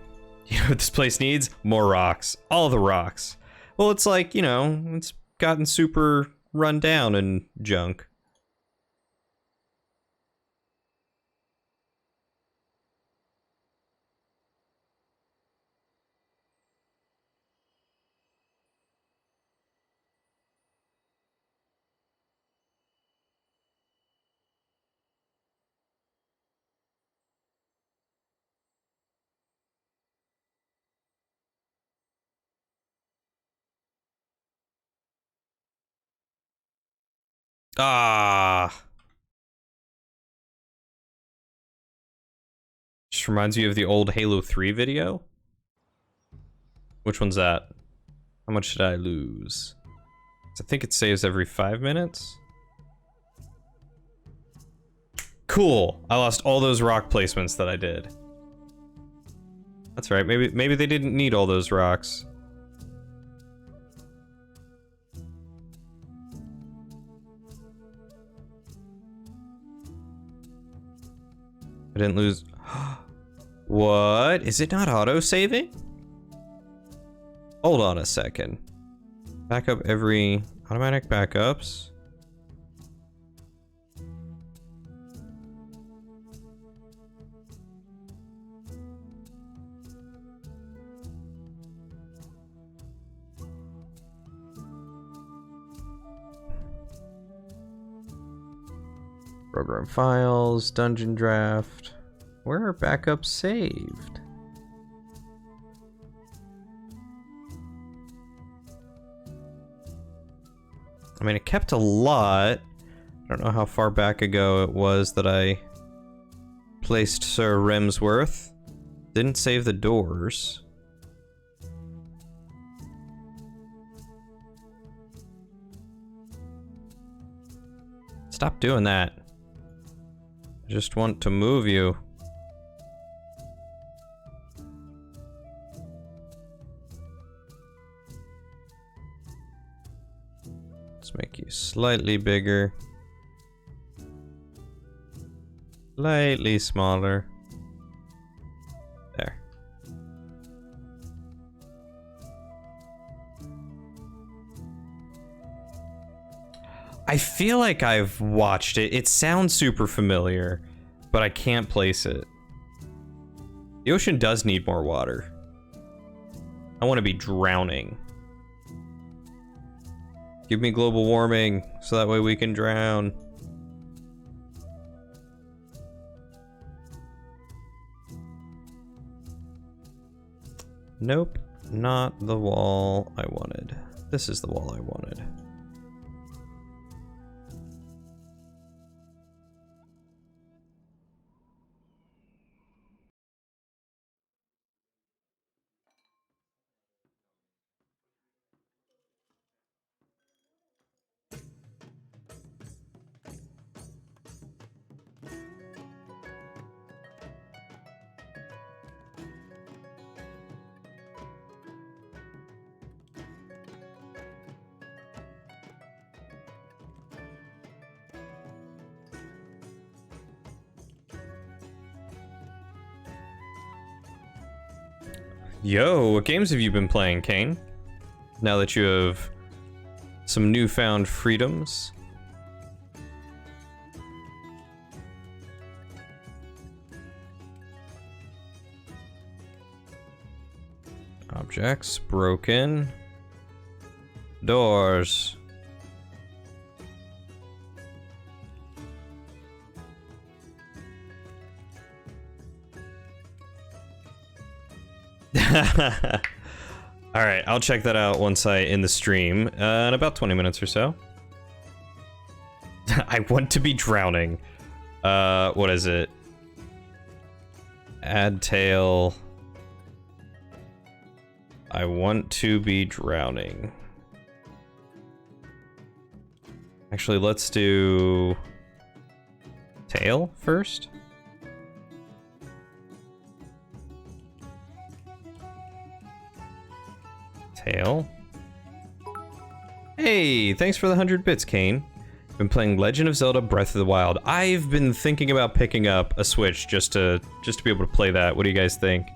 You know what this place needs? More rocks. All the rocks. Well, it's like, you know, it's gotten super run down and junk. Ah. Just reminds me of the old Halo 3 video. Which one's that? How much did I lose? I think it saves every 5 minutes. Cool. I lost all those rock placements that I did. That's right. Maybe they didn't need all those rocks. I didn't lose. What? Is it not auto-saving? Hold on a second. Backup every automatic backups. Program files, dungeon draft. Where are backups saved? I mean, it kept a lot. I don't know how far back ago it was that I placed Sir Remsworth. Didn't save the doors. Stop doing that. I just want to move you. Let's make you slightly bigger. Slightly smaller. There. I feel like I've watched it. It sounds super familiar, but I can't place it. The ocean does need more water. I want to be drowning. Give me global warming, so that way we can drown. Nope, not the wall I wanted. This is the wall I wanted. Yo, what games have you been playing, Kane? Now that you have some newfound freedoms. Objects broken. Doors. Alright, I'll check that out once I end the stream in about 20 minutes or so. I want to be drowning. What is it? Add tail. I want to be drowning. Actually, let's do tail first. Tail. Hey, thanks for the 100 bits, Kane. Been playing Legend of Zelda Breath of the Wild. I've been thinking about picking up a Switch just to be able to play that. What do you guys think?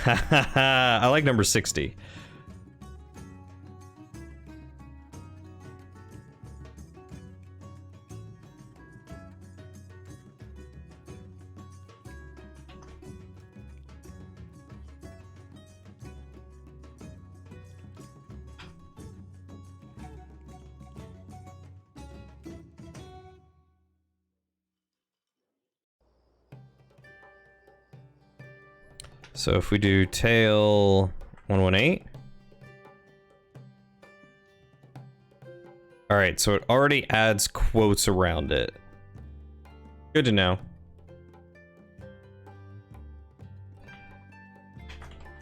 I like number 60. So if we do tail 118. All right, so it already adds quotes around it. Good to know.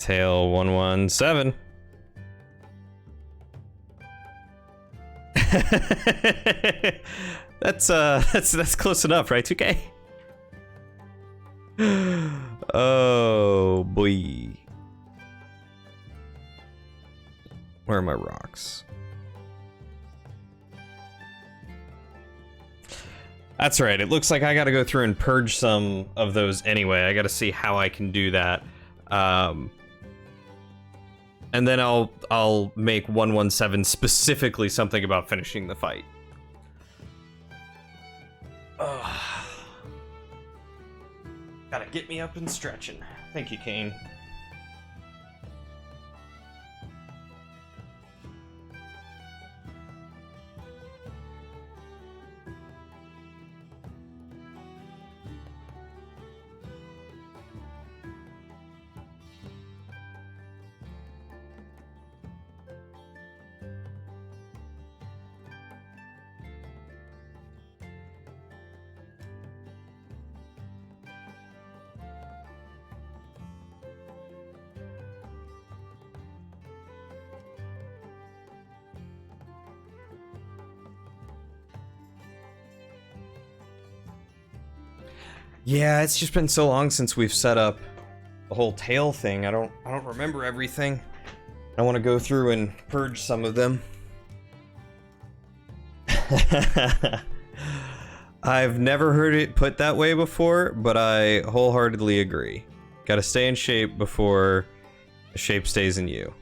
Tail 117. That's close enough, right, 2K? Oh boy. Where are my rocks? That's right. It looks like I gotta go through and purge some of those anyway. I gotta see how I can do that. And then I'll make 117 specifically something about finishing the fight. Gotta get me up and stretching. Thank you, Kane. Yeah, it's just been so long since we've set up the whole tail thing. I don't remember everything. I want to go through and purge some of them. I've never heard it put that way before, but I wholeheartedly agree. Gotta stay in shape before the shape stays in you.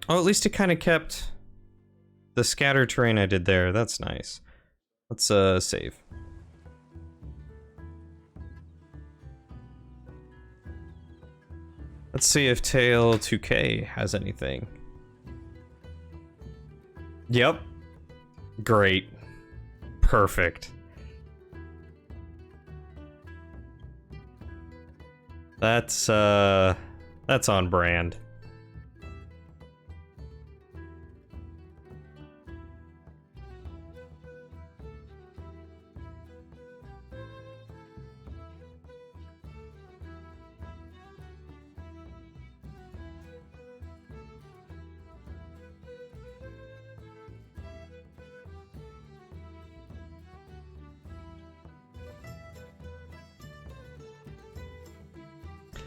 Oh, at least it kind of kept the scatter terrain I did there. That's nice. Let's save. Let's see if Tail 2K has anything. Yep. Great. Perfect. That's on brand.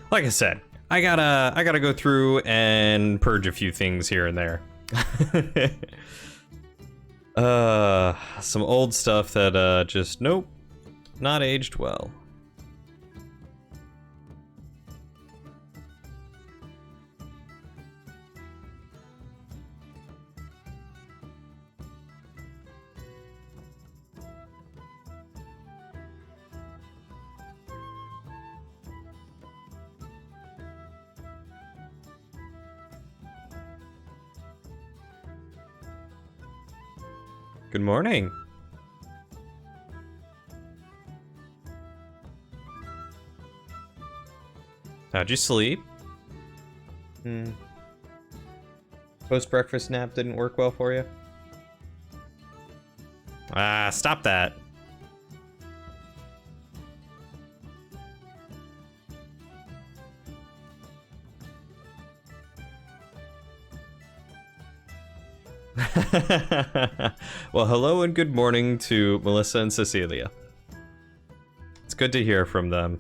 Like I said, I gotta go through and purge a few things here and there. Some old stuff that just nope, not aged well. Good morning. How'd you sleep? Post-breakfast nap didn't work well for you? Ah, stop that. Well, hello and good morning to Melissa and Cecilia. It's good to hear from them.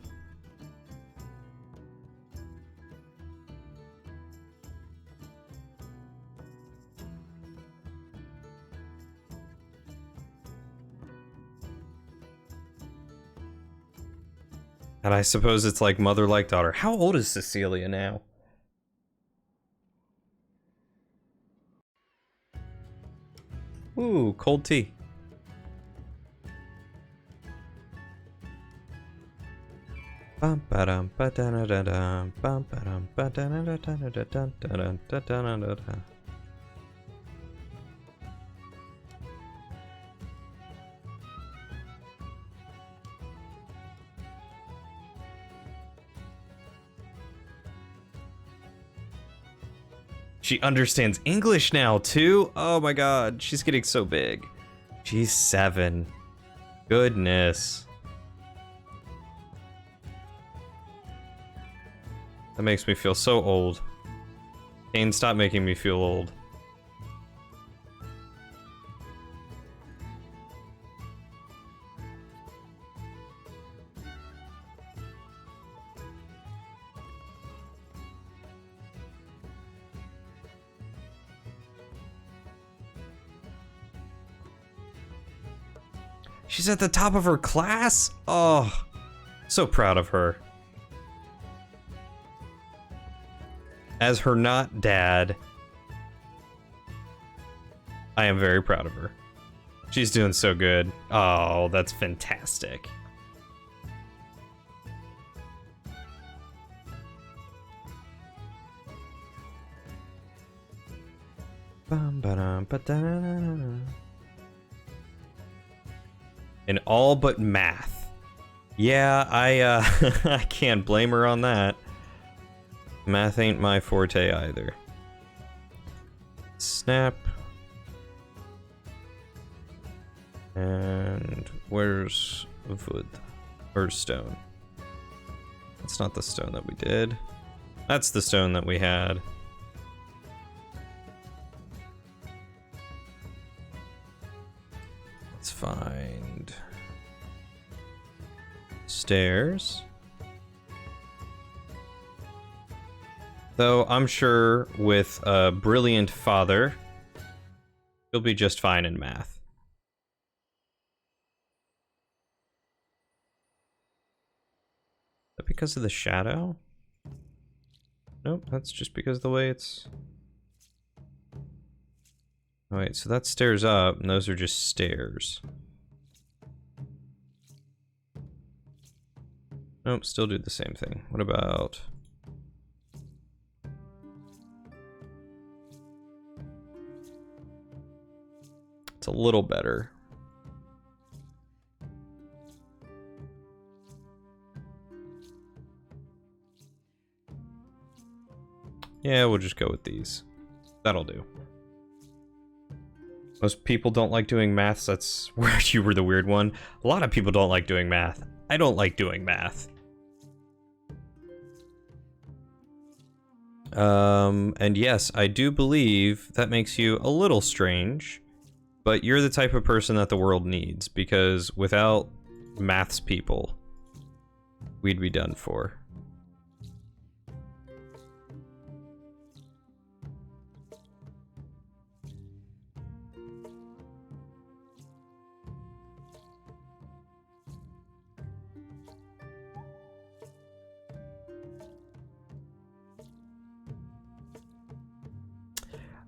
And I suppose it's like mother like daughter. How old is Cecilia now? Ooh, cold tea. Bum ba dum ba da da da da bum ba dum ba da da da da da da da da da da da. She understands English now, too? Oh my god, she's getting so big. She's 7. Goodness. That makes me feel so old. Kane, stop making me feel old. She's at the top of her class? Oh, so proud of her. As her not dad, I am very proud of her. She's doing so good. Oh, that's fantastic. In all but math. Yeah, I can't blame her on that. Math ain't my forte either. Snap. And where's wood? Or stone? That's not the stone that we did. That's the stone that we had. Let's find stairs. Though I'm sure with a brilliant father, he'll be just fine in math. Is that because of the shadow? Nope, that's just because of the way it's... Oh wait, so that's stairs up, and those are just stairs. Nope, still do the same thing. What about... It's a little better. Yeah, we'll just go with these. That'll do. Most people don't like doing maths. That's where you were the weird one. A lot of people don't like doing math. I don't like doing math. And yes, I do believe that makes you a little strange, but you're the type of person that the world needs, because without maths people, we'd be done for.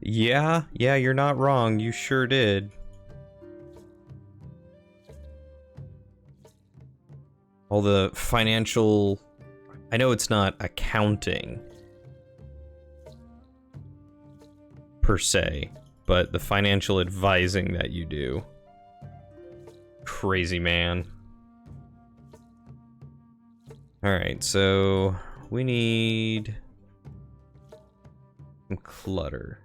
Yeah, you're not wrong. You sure did. All the financial... I know it's not accounting, per se, but the financial advising that you do. Crazy man. Alright, so... we need... some clutter.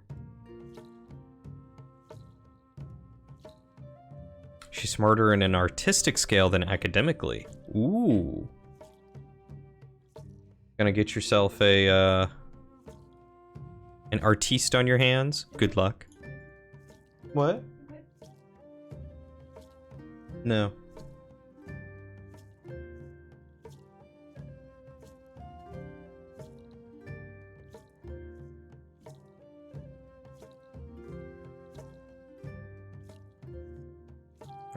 She's smarter in an artistic scale than academically. Ooh. Gonna get yourself a, an artiste on your hands? Good luck. What? No.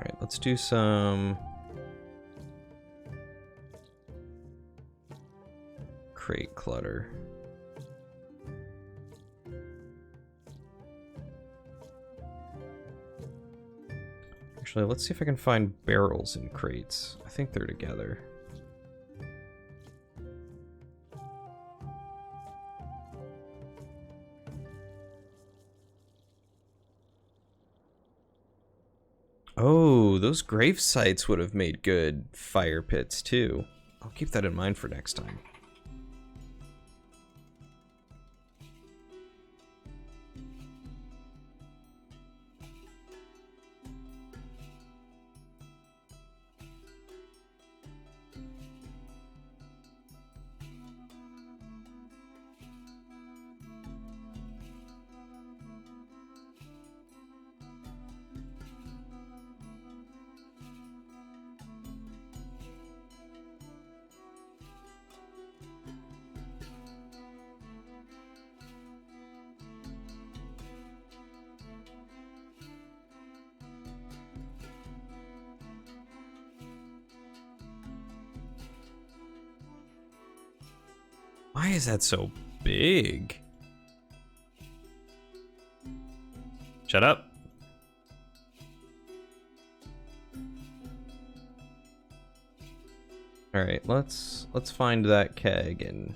Alright, let's do some... crate clutter. Actually, let's see if I can find barrels in crates. I think they're together. Oh, those grave sites would have made good fire pits too. I'll keep that in mind for next time. Why is that so big? Shut up. All right, let's find that keg and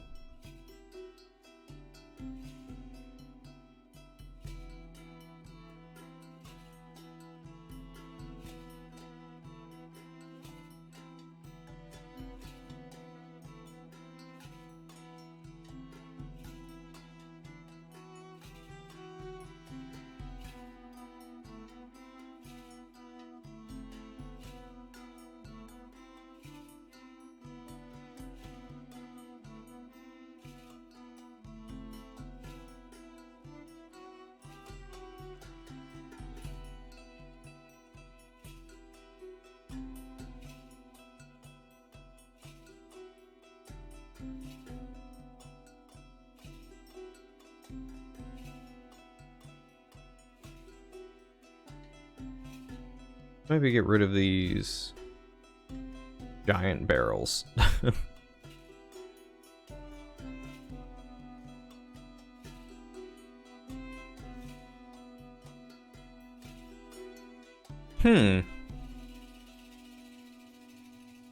maybe get rid of these giant barrels.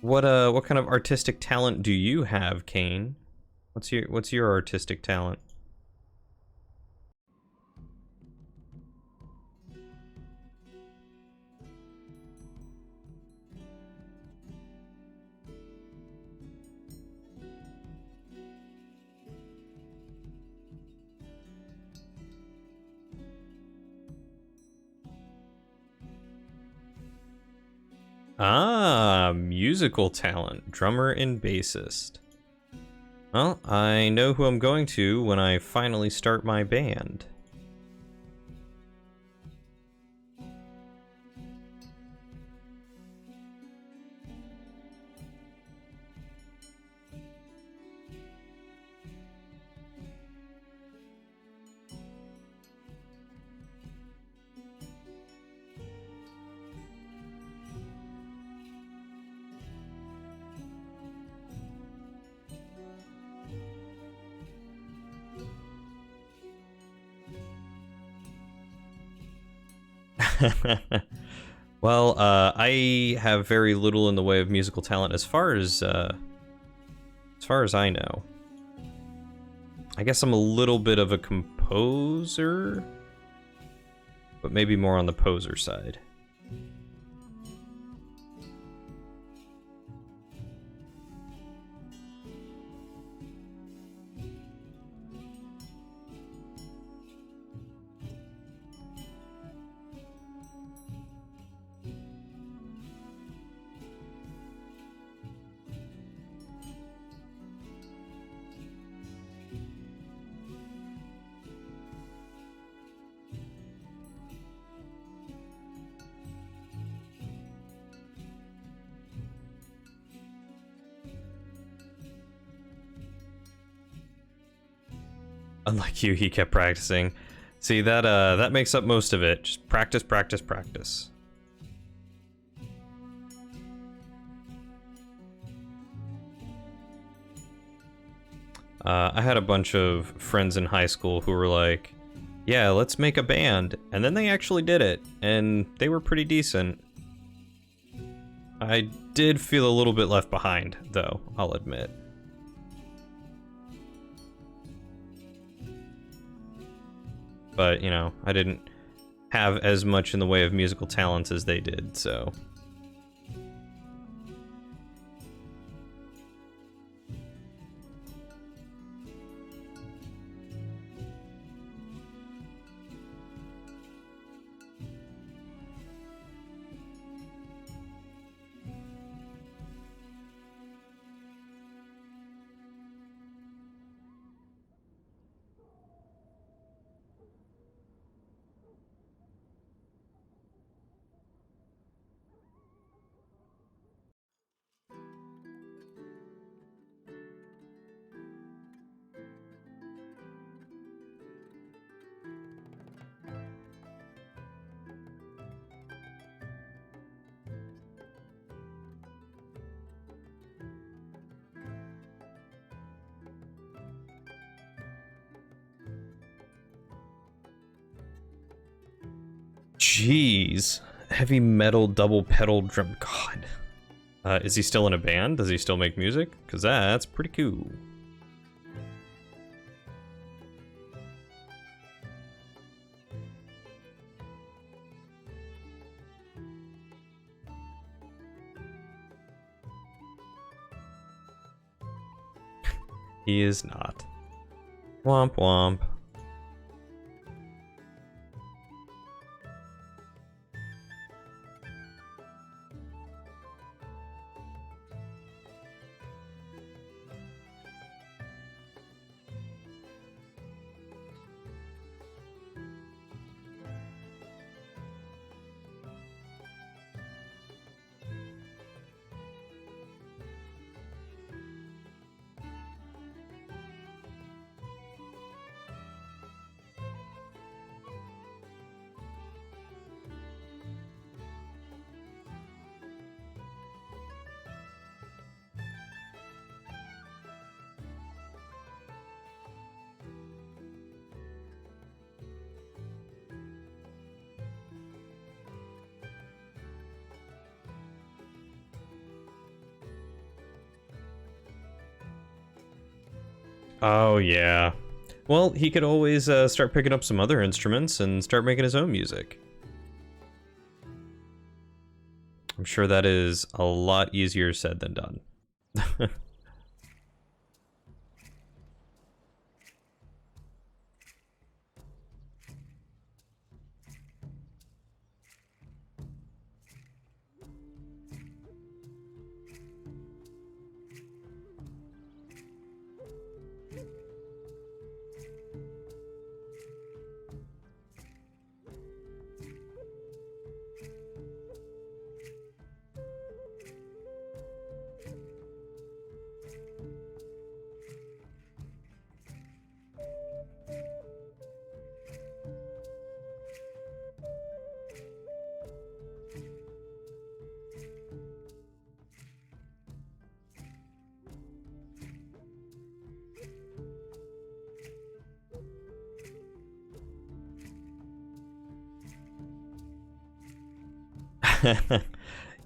What kind of artistic talent do you have, Kane? What's your artistic talent? Ah, musical talent, drummer and bassist. Well, I know who I'm going to when I finally start my band. Well, I have very little in the way of musical talent as far as I know. I guess I'm a little bit of a composer, but maybe more on the poser side. Unlike you, he kept practicing. See, that makes up most of it. Just practice, practice, practice. I had a bunch of friends in high school who were like, yeah, let's make a band. And then they actually did it, and they were pretty decent. I did feel a little bit left behind, though, I'll admit. But, you know, I didn't have as much in the way of musical talents as they did, so... Jeez. Heavy metal double pedal drum. God. Is he still in a band? Does he still make music? Because that's pretty cool. He is not. Womp womp. Oh, yeah. Well, he could always start picking up some other instruments and start making his own music. I'm sure that is a lot easier said than done.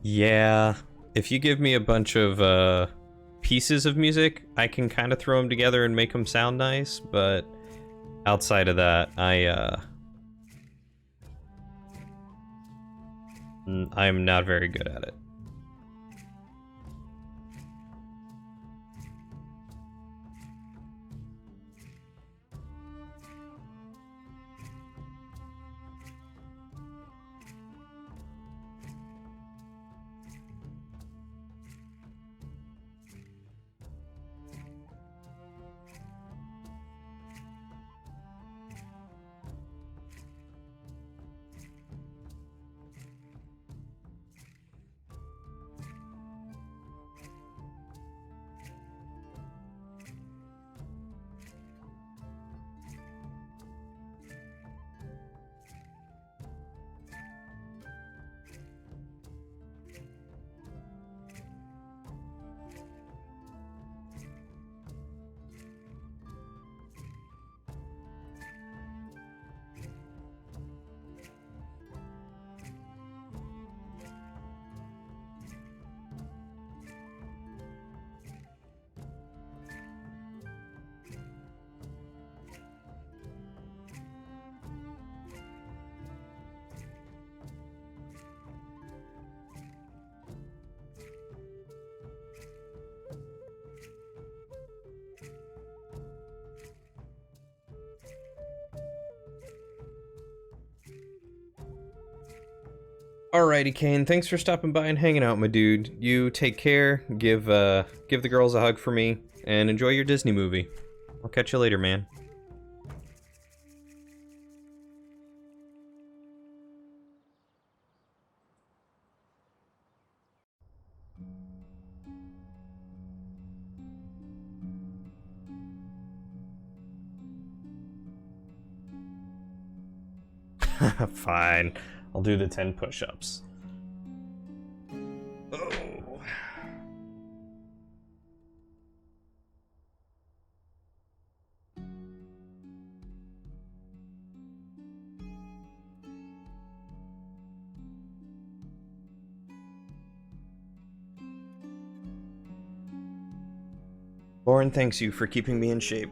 Yeah, if you give me a bunch of pieces of music, I can kind of throw them together and make them sound nice, but outside of that, I'm not very good at it. Alrighty, Kane. Thanks for stopping by and hanging out, my dude. You take care. Give the girls a hug for me, and enjoy your Disney movie. I'll catch you later, man. Fine. I'll do the 10 push-ups. Oh. Lauren thanks you for keeping me in shape.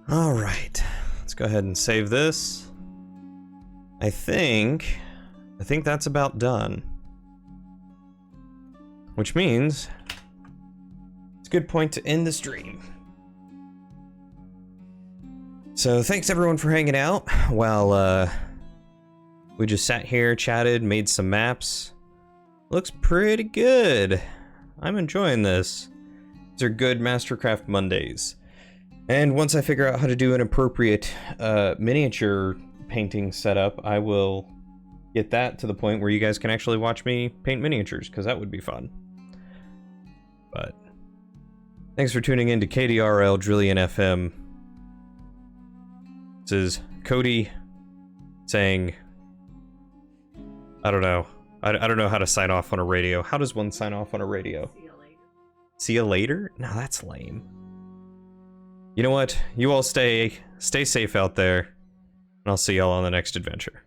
All right, let's go ahead and save this. I think that's about done. Which means it's a good point to end the stream. So thanks everyone for hanging out while we just sat here, chatted, made some maps. Looks pretty good. I'm enjoying this. These are good Mastercraft Mondays. And once I figure out how to do an appropriate miniature painting setup, I will get that to the point where you guys can actually watch me paint miniatures, because that would be fun. But Thanks for tuning in to KDRL Drillion FM. This is Cody saying, I don't know. I don't know how to sign off on a radio. How does one sign off on a radio? See you later. See you later? No, that's lame. You know what? You all stay safe out there, and I'll see y'all on the next adventure.